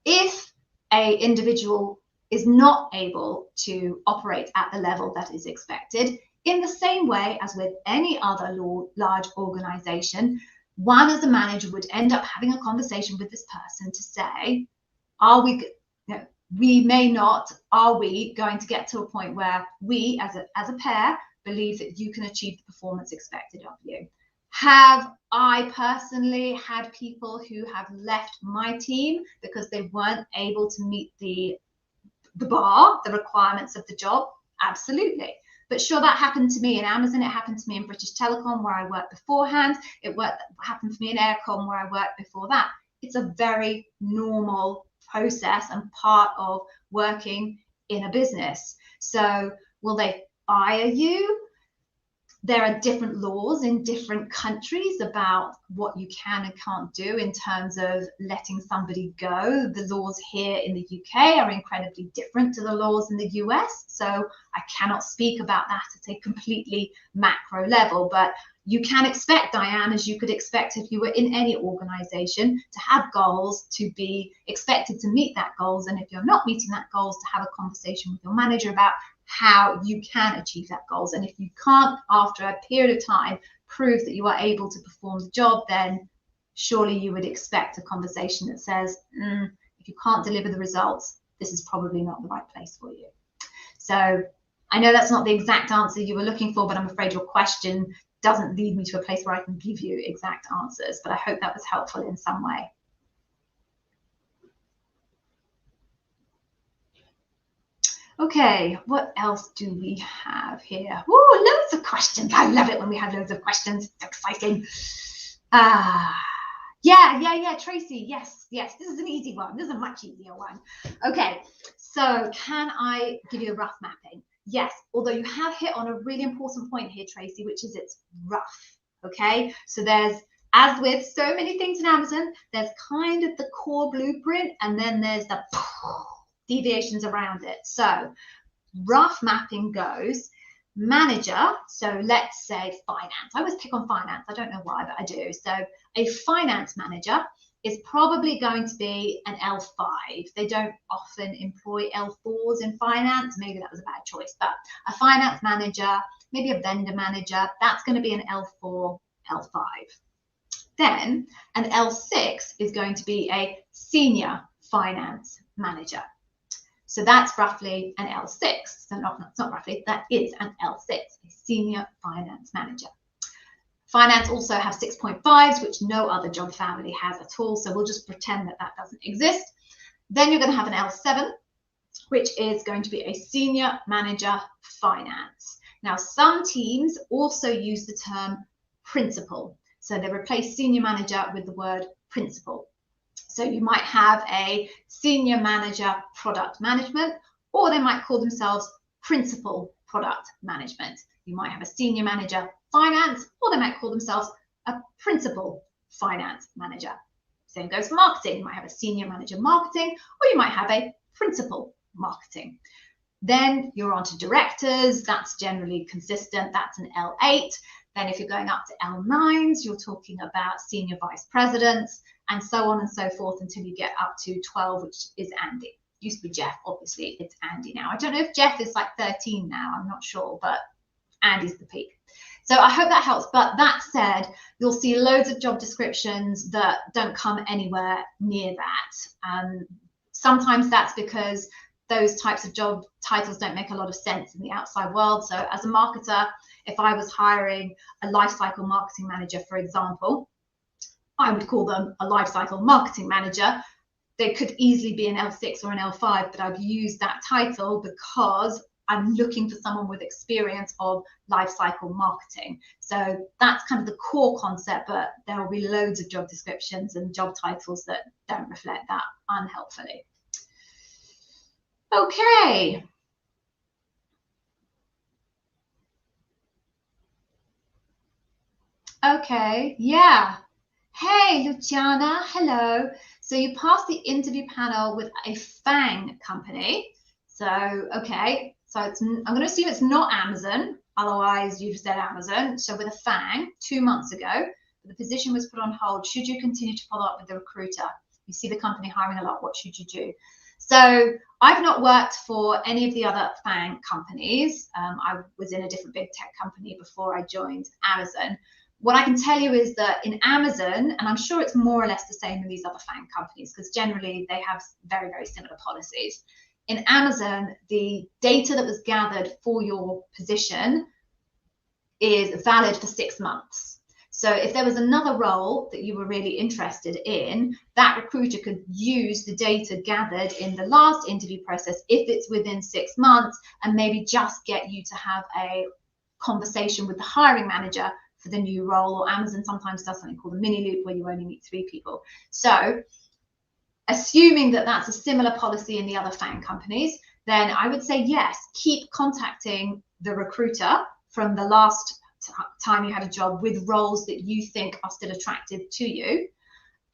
If an individual is not able to operate at the level that is expected, in the same way as with any other large organization, one as a manager would end up having a conversation with this person to say, are we going to get to a point where we as a pair believe that you can achieve the performance expected of you? Have I personally had people who have left my team because they weren't able to meet the bar, the requirements of the job? Absolutely. But sure, that happened to me in Amazon. It happened to me in British Telecom, where I worked beforehand. Happened to me in Aircom, where I worked before that. It's a very normal process and part of working in a business. So will they fire you? There are different laws in different countries about what you can and can't do in terms of letting somebody go. The laws here in the UK are incredibly different to the laws in the US. So I cannot speak about that at a completely macro level, but you can expect, Diane, as you could expect if you were in any organization, to have goals, to be expected to meet that goals. And if you're not meeting that goals, to have a conversation with your manager about how you can achieve that goals. And if you can't, after a period of time, prove that you are able to perform the job, then surely you would expect a conversation that says, if you can't deliver the results, this is probably not the right place for you. So I know that's not the exact answer you were looking for, but I'm afraid your question doesn't lead me to a place where I can give you exact answers, but I hope that was helpful in some way. Okay, what else do we have here? Woo, loads of questions. I love it when we have loads of questions. It's exciting. Yeah, Tracy, yes. This is an easy one. This is a much easier one. Okay, so can I give you a rough mapping? Yes, although you have hit on a really important point here, Tracy, which is it's rough, okay? So there's, as with so many things in Amazon, there's kind of the core blueprint, and then there's the deviations around it. So rough mapping goes manager, so let's say finance. I always pick on finance. I don't know why, but I do. So a finance manager is probably going to be an L5. They don't often employ L4s in finance. Maybe that was a bad choice, but a finance manager, maybe a vendor manager, that's going to be an L4, L5. Then an L6 is going to be a senior finance manager. So that's roughly an L6. So not roughly, that is an L6, a senior finance manager. Finance also have 6.5s, which no other job family has at all. So we'll just pretend that that doesn't exist. Then you're going to have an L7, which is going to be a senior manager finance. Now, some teams also use the term principal. So they replace senior manager with the word principal. So you might have a senior manager product management, or they might call themselves principal product management. You might have a senior manager finance, or they might call themselves a principal finance manager. Same goes for marketing. You might have a senior manager marketing, or you might have a principal marketing. Then you're on to directors. That's generally consistent. That's an L8. Then if you're going up to L9s, you're talking about senior vice presidents, and so on and so forth until you get up to 12, which is Andy. Used to be Jeff, obviously, it's Andy now. I don't know if Jeff is like 13 now, I'm not sure, but Andy's the peak. So I hope that helps. But that said, you'll see loads of job descriptions that don't come anywhere near that. Sometimes that's because those types of job titles don't make a lot of sense in the outside world. So as a marketer, if I was hiring a lifecycle marketing manager, for example, I would call them a lifecycle marketing manager. They could easily be an L6 or an L5, but I'd use that title because I'm looking for someone with experience of lifecycle marketing. So that's kind of the core concept, but there will be loads of job descriptions and job titles that don't reflect that unhelpfully. Okay. Okay, yeah. Hey, Luciana, hello. So you passed the interview panel with a FANG company. So, okay, so I'm going to assume it's not Amazon. Otherwise, you've said Amazon. So with a FANG 2 months ago, the position was put on hold. Should you continue to follow up with the recruiter? You see the company hiring a lot. What should you do? So I've not worked for any of the other FANG companies. I was in a different big tech company before I joined Amazon. What I can tell you is that in Amazon, and I'm sure it's more or less the same in these other FANG companies, because generally they have very, very similar policies. In Amazon, the data that was gathered for your position is valid for 6 months. So if there was another role that you were really interested in, that recruiter could use the data gathered in the last interview process if it's within 6 months, and maybe just get you to have a conversation with the hiring manager for the new role. Or Amazon sometimes does something called a mini loop where you only meet 3 people. So assuming that that's a similar policy in the other FANG companies, then I would say yes, keep contacting the recruiter from the last time you had a job with roles that you think are still attractive to you.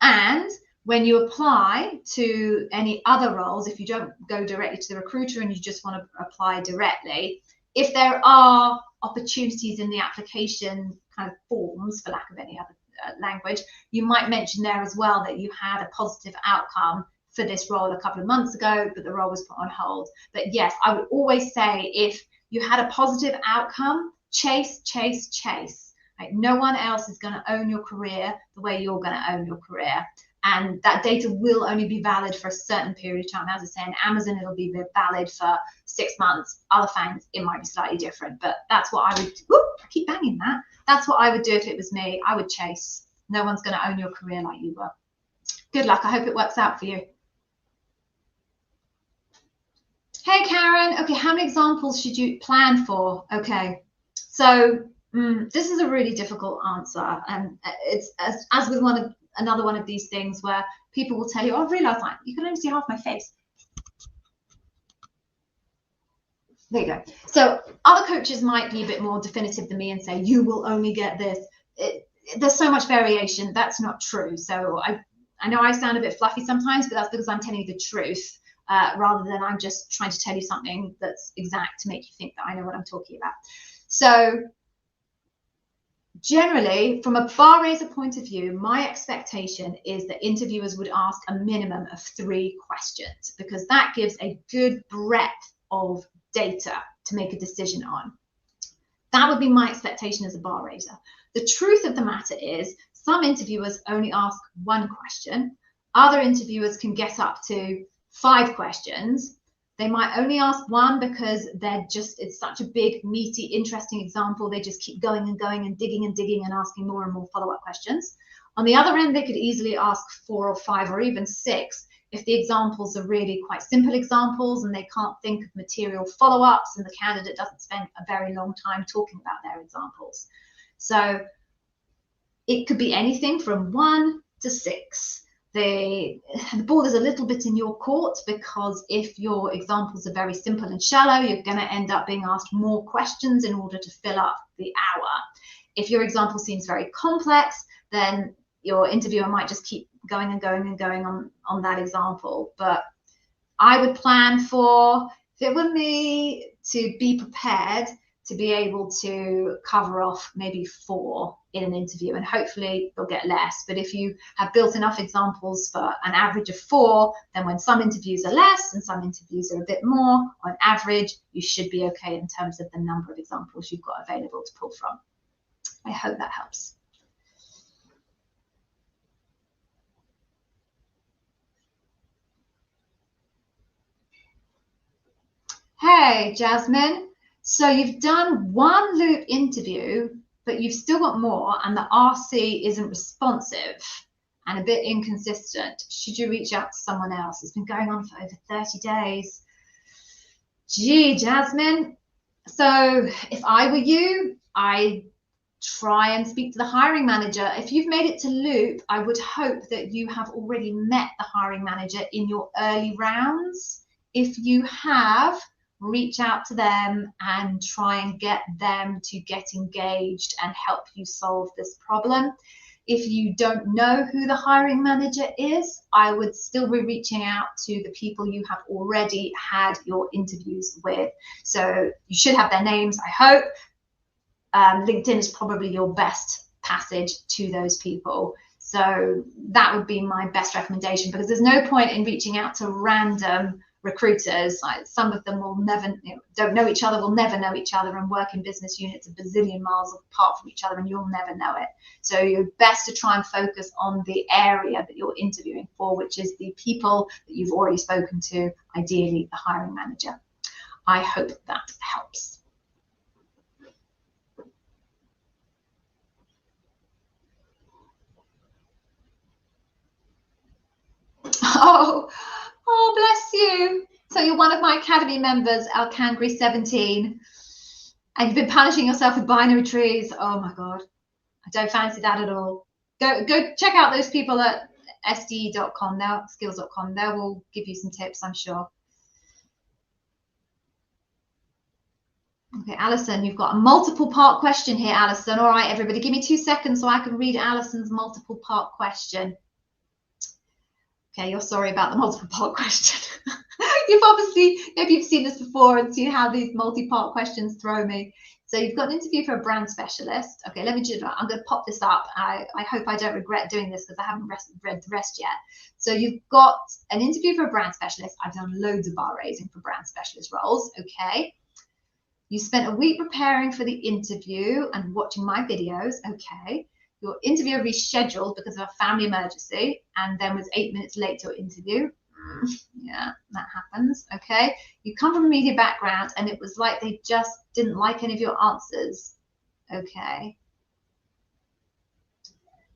And when you apply to any other roles, if you don't go directly to the recruiter and you just want to apply directly, if there are opportunities in the application kind of forms, for lack of any other language, you might mention there as well that you had a positive outcome for this role a couple of months ago, but the role was put on hold. But yes, I would always say if you had a positive outcome, chase, chase, chase. Right? No one else is going to own your career the way you're going to own your career. And that data will only be valid for a certain period of time. As I say, in Amazon, it'll be valid for 6 months. Other FANGs, it might be slightly different, but that's what I would, I keep banging that. That's what I would do if it was me. I would chase. No one's going to own your career like you were. Good luck. I hope it works out for you. Hey, Karen. Okay, how many examples should you plan for? Okay, so this is a really difficult answer. And it's as with another one of these things where people will tell you, oh, I realize that you can only see half my face. There you go. So other coaches might be a bit more definitive than me and say, you will only get this. There's so much variation. That's not true. So I know I sound a bit fluffy sometimes, but that's because I'm telling you the truth rather than I'm just trying to tell you something that's exact to make you think that I know what I'm talking about. So generally, from a bar raiser point of view, my expectation is that interviewers would ask a minimum of 3 questions, because that gives a good breadth of data to make a decision on. That would be my expectation as a bar raiser. The truth of the matter is some interviewers only ask 1 question. Other interviewers can get up to 5 questions. They might only ask 1 because it's such a big, meaty, interesting example. They just keep going and going and digging and asking more and more follow-up questions. On the other end, they could easily ask 4 or 5 or even 6 if the examples are really quite simple examples and they can't think of material follow-ups and the candidate doesn't spend a very long time talking about their examples. So it could be anything from 1 to 6. The ball is a little bit in your court, because if your examples are very simple and shallow, you're going to end up being asked more questions in order to fill up the hour. If your example seems very complex, then your interviewer might just keep going and going and going on that example. But I would plan for, if it were me, to be prepared to be able to cover off maybe 4 in an interview, and hopefully you'll get less. But if you have built enough examples for an average of 4, then when some interviews are less and some interviews are a bit more, on average, you should be okay in terms of the number of examples you've got available to pull from. I hope that helps. Hey, Jasmine. So you've done one loop interview, but you've still got more, and the RC isn't responsive and a bit inconsistent. Should you reach out to someone else? It's been going on for over 30 days. Gee, Jasmine. So if I were you, I'd try and speak to the hiring manager. If you've made it to loop, I would hope that you have already met the hiring manager in your early rounds. If you have, reach out to them and try and get them to get engaged and help you solve this problem. If you don't know who the hiring manager is, I would still be reaching out to the people you have already had your interviews with. So you should have their names, I hope. LinkedIn is probably your best passage to those people. So that would be my best recommendation, because there's no point in reaching out to random recruiters. Like, some of them will never, don't know each other, will never know each other, and work in business units a bazillion miles apart from each other, and you'll never know it. So you're best to try and focus on the area that you're interviewing for, which is the people that you've already spoken to, ideally the hiring manager. I hope that helps. Oh, bless you. So you're one of my Academy members, Alcangry17, and you've been punishing yourself with binary trees. Oh my God, I don't fancy that at all. Go check out those people at sde.com, skills.com. They will give you some tips, I'm sure. Okay, Alison, you've got a multiple part question here, Alison. All right, everybody, give me 2 seconds so I can read Alison's multiple part question. Okay, you're sorry about the multiple part question. You've obviously, maybe you've seen this before and seen how these multi-part questions throw me. So you've got an interview for a brand specialist. Okay, I'm going to pop this up. I hope I don't regret doing this, because I haven't read the rest yet. So you've got an interview for a brand specialist. I've done loads of bar raising for brand specialist roles. Okay. You spent a week preparing for the interview and watching my videos. Okay. Your interview rescheduled because of a family emergency, and then was 8 minutes late to your interview. Yeah, that happens. Okay. You come from a media background, and it was like they just didn't like any of your answers. Okay.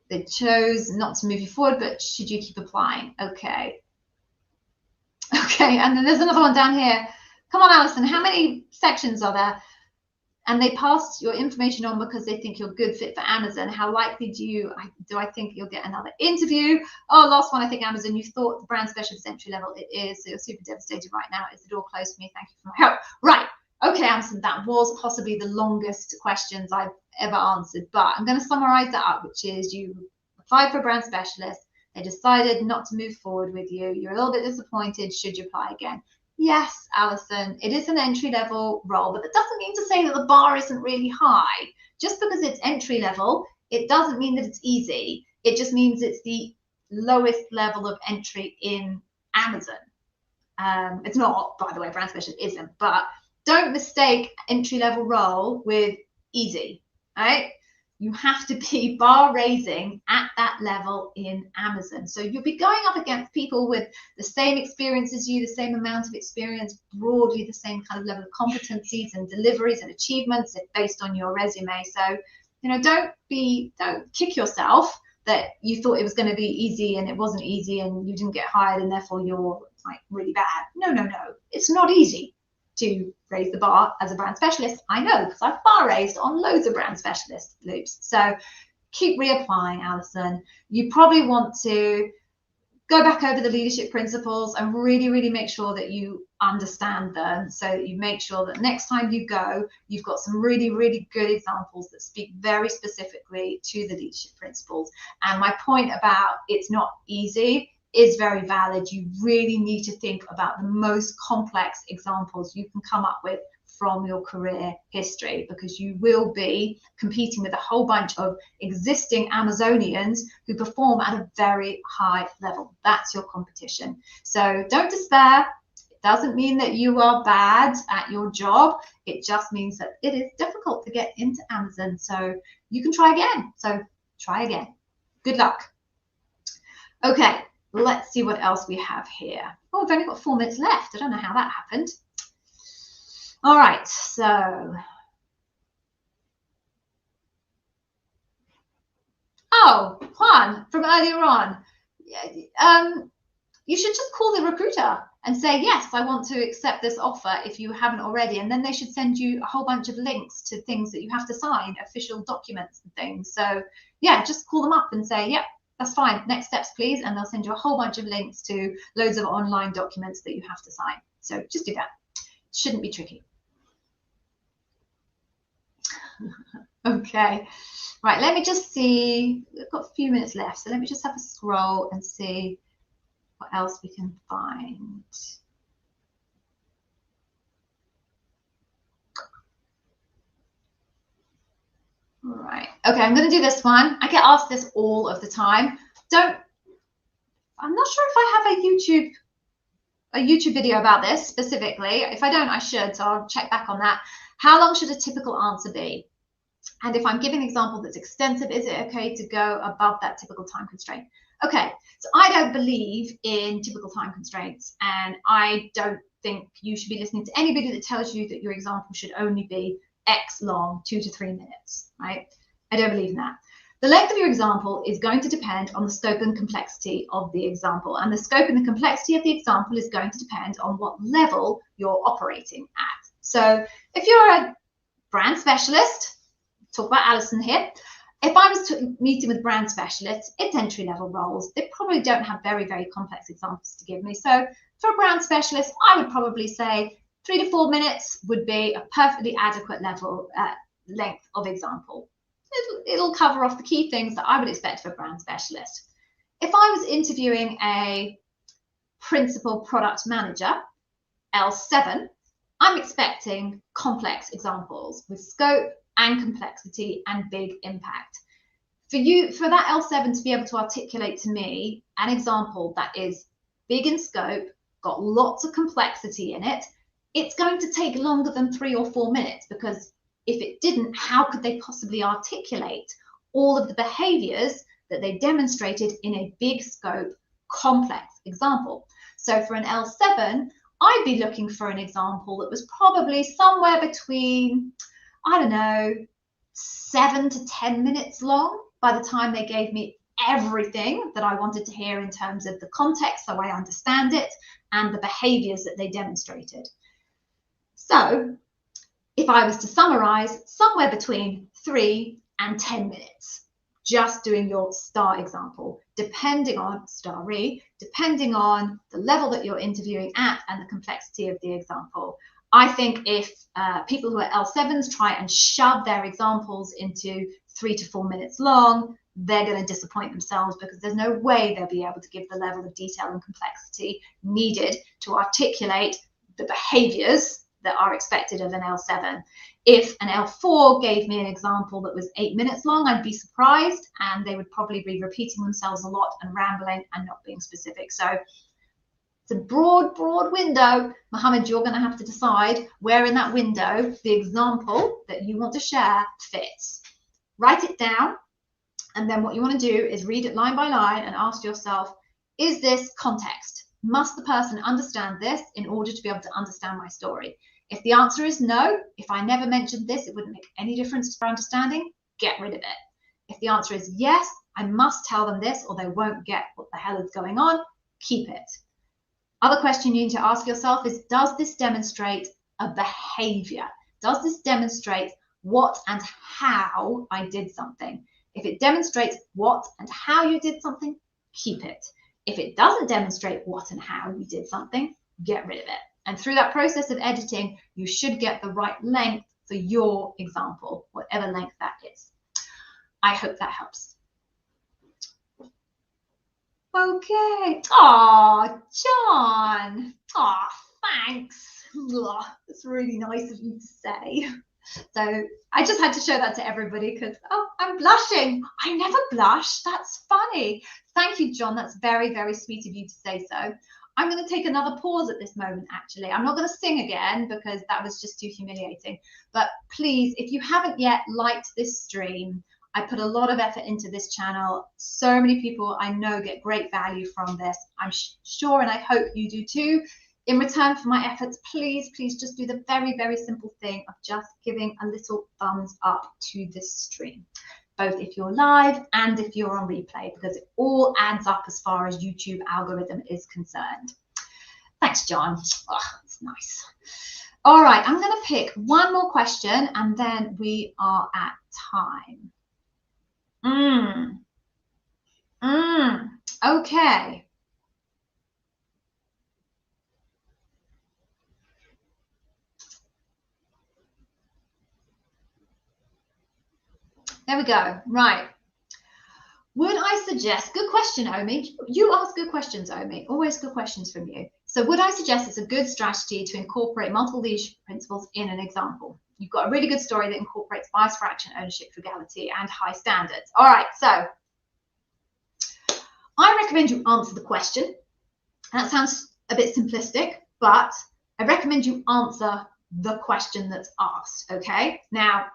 They chose not to move you forward, but should you keep applying? Okay. Okay, and then there's another one down here. Come on, Alison, how many sections are there? And they passed your information on because they think you're a good fit for Amazon. How likely do I think you'll get another interview? Oh, last one, I think Amazon, you thought the brand specialist entry level. It is, so you're super devastated right now. Is the door closed for me? Thank you for my help. Right, okay, Amazon, that was possibly the longest questions I've ever answered, but I'm going to summarize that up, which is you applied for a brand specialist. They decided not to move forward with you. You're a little bit disappointed. Should you apply again? Yes, Alison, it is an entry-level role, but that doesn't mean to say that the bar isn't really high. Just because it's entry-level, it doesn't mean that it's easy. It just means it's the lowest level of entry in Amazon. It's not, by the way, brand specialist isn't, but don't mistake entry-level role with easy, right? You have to be bar raising at that level in Amazon. So you'll be going up against people with the same experience as you, the same amount of experience, broadly the same kind of level of competencies and deliveries and achievements based on your resume. So, don't kick yourself that you thought it was going to be easy and it wasn't easy and you didn't get hired and therefore you're like really bad. No. It's not easy to raise the bar as a brand specialist. I know, because I've bar raised on loads of brand specialist loops. So keep reapplying, Alison. You probably want to go back over the leadership principles and really, really make sure that you understand them, so that you make sure that next time you go, you've got some really, really good examples that speak very specifically to the leadership principles. And my point about it's not easy is very valid. You really need to think about the most complex examples you can come up with from your career history, because you will be competing with a whole bunch of existing Amazonians who perform at a very high level. That's your competition. So don't despair. It doesn't mean that you are bad at your job. It just means that it is difficult to get into Amazon. So you can try again. So try again. Good luck. Okay. Let's see what else we have here. Oh, I've only got 4 minutes left. I don't know how that happened. All right, so. Oh, Juan from earlier on. You should just call the recruiter and say, yes, I want to accept this offer if you haven't already. And then they should send you a whole bunch of links to things that you have to sign, official documents and things. So yeah, just call them up and say, yep, that's fine. Next steps, please. And they'll send you a whole bunch of links to loads of online documents that you have to sign. So just do that. Shouldn't be tricky. Okay. Right, let me just see. We've got a few minutes left. So let me just have a scroll and see what else we can find. All right. Okay, I'm going to do this one. I get asked this all of the time. I'm not sure if I have a YouTube video about this specifically. If I don't, I should, so I'll check back on that. How long should a typical answer be? And if I'm giving an example that's extensive, is it okay to go above that typical time constraint? Okay, so I don't believe in typical time constraints, and I don't think you should be listening to anybody that tells you that your example should only be X long, 2 to 3 minutes, right? I don't believe in that. The length of your example is going to depend on the scope and complexity of the example, and the scope and the complexity of the example is going to depend on what level you're operating at. So if you're a brand specialist, talk about Alison here. If I was meeting with brand specialists, it's entry-level roles. They probably don't have very, very complex examples to give me. So for a brand specialist, I would probably say 3 to 4 minutes would be a perfectly adequate level length of example. It'll cover off the key things that I would expect of a brand specialist. If I was interviewing a principal product manager, L7, I'm expecting complex examples with scope and complexity and big impact. For that L7 to be able to articulate to me an example that is big in scope, got lots of complexity in it, it's going to take longer than 3 or 4 minutes, because if it didn't, how could they possibly articulate all of the behaviors that they demonstrated in a big scope, complex example? So for an L7, I'd be looking for an example that was probably somewhere between, I don't know, 7 to 10 minutes long by the time they gave me everything that I wanted to hear in terms of the context, so I understand it, and the behaviors that they demonstrated. So if I was to summarize, somewhere between 3 and 10 minutes, just doing your star example, depending on depending on the level that you're interviewing at and the complexity of the example. I think if people who are L7s try and shove their examples into 3 to 4 minutes long, they're going to disappoint themselves, because there's no way they'll be able to give the level of detail and complexity needed to articulate the behaviors that are expected of an L7. If an L4 gave me an example that was 8 minutes long, I'd be surprised, and they would probably be repeating themselves a lot and rambling and not being specific. So it's a broad window. Mohammed, you're going to have to decide where in that window the example that you want to share fits. Write it down, and then what you want to do is read it line by line and ask yourself, is this context? Must the person understand this in order to be able to understand my story? If the answer is no, if I never mentioned this, it wouldn't make any difference for understanding, get rid of it. If the answer is yes, I must tell them this or they won't get what the hell is going on, keep it. Other question you need to ask yourself is, does this demonstrate a behavior? Does this demonstrate what and how I did something? If it demonstrates what and how you did something, keep it. If it doesn't demonstrate what and how you did something, get rid of it. And through that process of editing, you should get the right length for your example, whatever length that is. I hope that helps. Okay. Oh, John. Oh, thanks. Ugh, that's really nice of you to say. So I just had to show that to everybody because, oh, I'm blushing. I never blush. That's funny. Thank you, John. That's very, very sweet of you to say so. I'm going to take another pause at this moment, actually. I'm not going to sing again because that was just too humiliating. But please, if you haven't yet liked this stream, I put a lot of effort into this channel. So many people I know get great value from this. I'm sure, and I hope you do too. in return for my efforts, please just do the very, very simple thing of just giving a little thumbs up to this stream, both if you're live and if you're on replay, because it all adds up as far as YouTube algorithm is concerned. Thanks, John. Oh, that's nice. All right, I'm going to pick one more question and then we are at time. Okay. There we go. Right. Would I suggest, good question, Omi. You ask good questions, Omi. Always good questions from you. So would I suggest it's a good strategy to incorporate multiple leadership principles in an example? You've got a really good story that incorporates bias for action, ownership, frugality, and high standards. All right, so I recommend you answer the question. That sounds a bit simplistic, but I recommend you answer the question that's asked, okay? Now,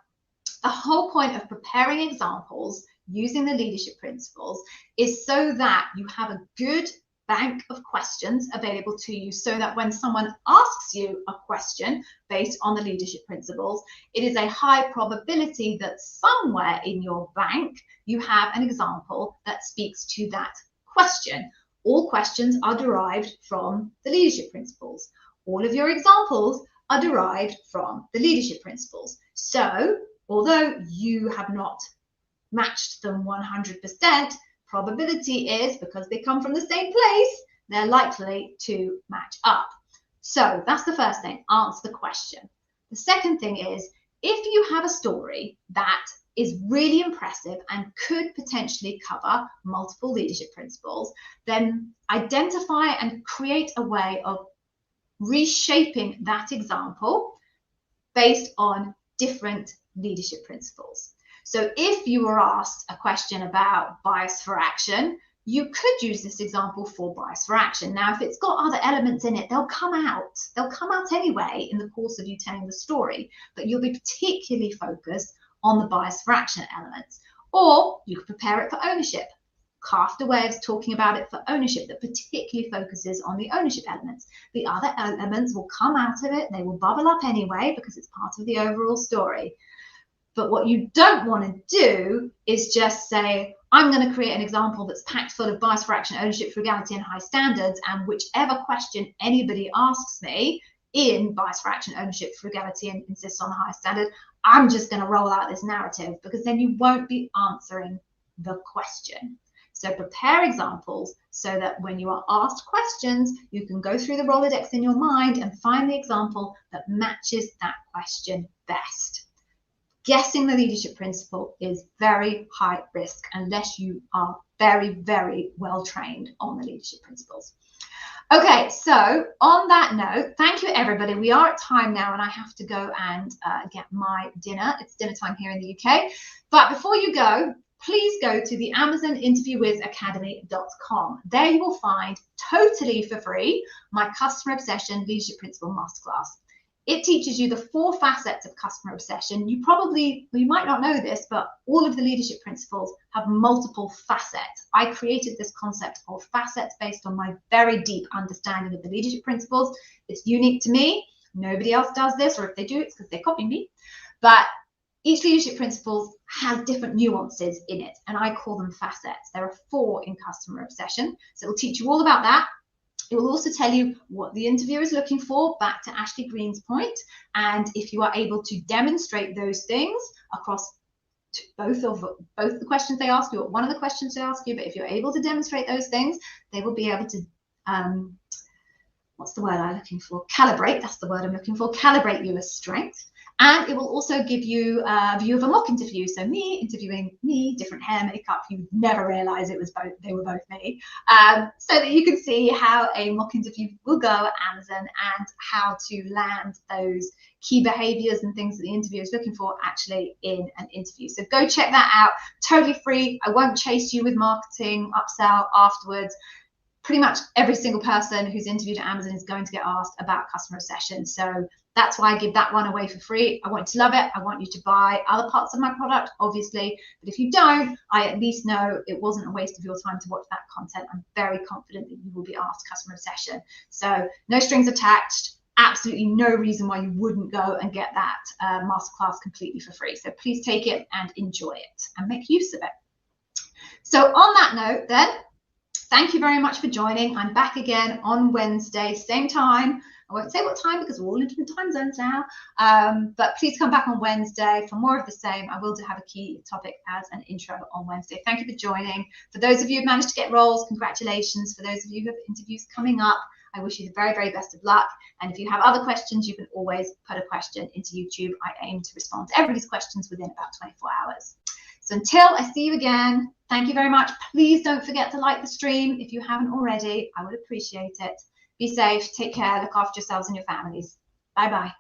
the whole point of preparing examples using the leadership principles is so that you have a good bank of questions available to you, so that when someone asks you a question based on the leadership principles, it is a high probability that somewhere in your bank you have an example that speaks to that question. All questions are derived from the leadership principles. All of your examples are derived from the leadership principles. So although you have not matched them 100%, probability is, because they come from the same place, they're likely to match up. So that's the first thing, answer the question. The second thing is, if you have a story that is really impressive and could potentially cover multiple leadership principles, then identify and create a way of reshaping that example based on different leadership principles. So if you were asked a question about bias for action, you could use this example for bias for action. Now, if it's got other elements in it, they'll come out. They'll come out anyway in the course of you telling the story, but you'll be particularly focused on the bias for action elements. Or you could prepare it for ownership. Craft a way of talking about it for ownership that particularly focuses on the ownership elements. The other elements will come out of it. They will bubble up anyway because it's part of the overall story. But what you don't want to do is just say, I'm going to create an example that's packed full of bias for action, ownership, frugality, and high standards, and whichever question anybody asks me in bias for action, ownership, frugality, and insists on the high standard, I'm just going to roll out this narrative, because then you won't be answering the question. So prepare examples so that when you are asked questions, you can go through the Rolodex in your mind and find the example that matches that question best. Guessing the leadership principle is very high risk unless you are very, very well trained on the leadership principles. Okay, so on that note, thank you everybody. We are at time now and I have to go and get my dinner. It's dinner time here in the UK. But before you go, please go to the AmazonInterviewWizAcademy.com. There you will find, totally for free, my Customer Obsession Leadership Principle Masterclass. It teaches you the 4 facets of customer obsession. You might not know this, but all of the leadership principles have multiple facets. I created this concept of facets based on my very deep understanding of the leadership principles. It's unique to me. Nobody else does this, or if they do, it's because they copy me. But each leadership principle has different nuances in it, and I call them facets. There are 4 in customer obsession. So it will teach you all about that. It will also tell you what the interviewer is looking for, back to Ashley Green's point. And if you are able to demonstrate those things across both the questions they ask you, or one of the questions they ask you, but if you're able to demonstrate those things, they will be able to, what's the word I'm looking for? Calibrate, that's the word I'm looking for, calibrate you as strength. And it will also give you a view of a mock interview. So me interviewing me, different hair, makeup, you would never realize they were both me. So that you can see how a mock interview will go at Amazon and how to land those key behaviors and things that the interviewer is looking for actually in an interview. So go check that out, totally free. I won't chase you with marketing, upsell afterwards. Pretty much every single person who's interviewed at Amazon is going to get asked about customer obsession. So That's why I give that one away for free. I want you to love it. I want you to buy other parts of my product, obviously. But if you don't, I at least know it wasn't a waste of your time to watch that content. I'm very confident that you will be asked customer obsession. So no strings attached. Absolutely no reason why you wouldn't go and get that masterclass completely for free. So please take it and enjoy it and make use of it. So on that note then, thank you very much for joining. I'm back again on Wednesday, same time. I won't say what time because we're all in different time zones now, but please come back on Wednesday for more of the same. I will have a key topic as an intro on Wednesday. Thank you for joining. For those of you who've managed to get roles, congratulations. For those of you who have interviews coming up, I wish you the very, very best of luck. And if you have other questions, you can always put a question into YouTube. I aim to respond to everybody's questions within about 24 hours. So until I see you again, thank you very much. Please don't forget to like the stream if you haven't already. I would appreciate it. Be safe, take care, look after yourselves and your families. Bye-bye.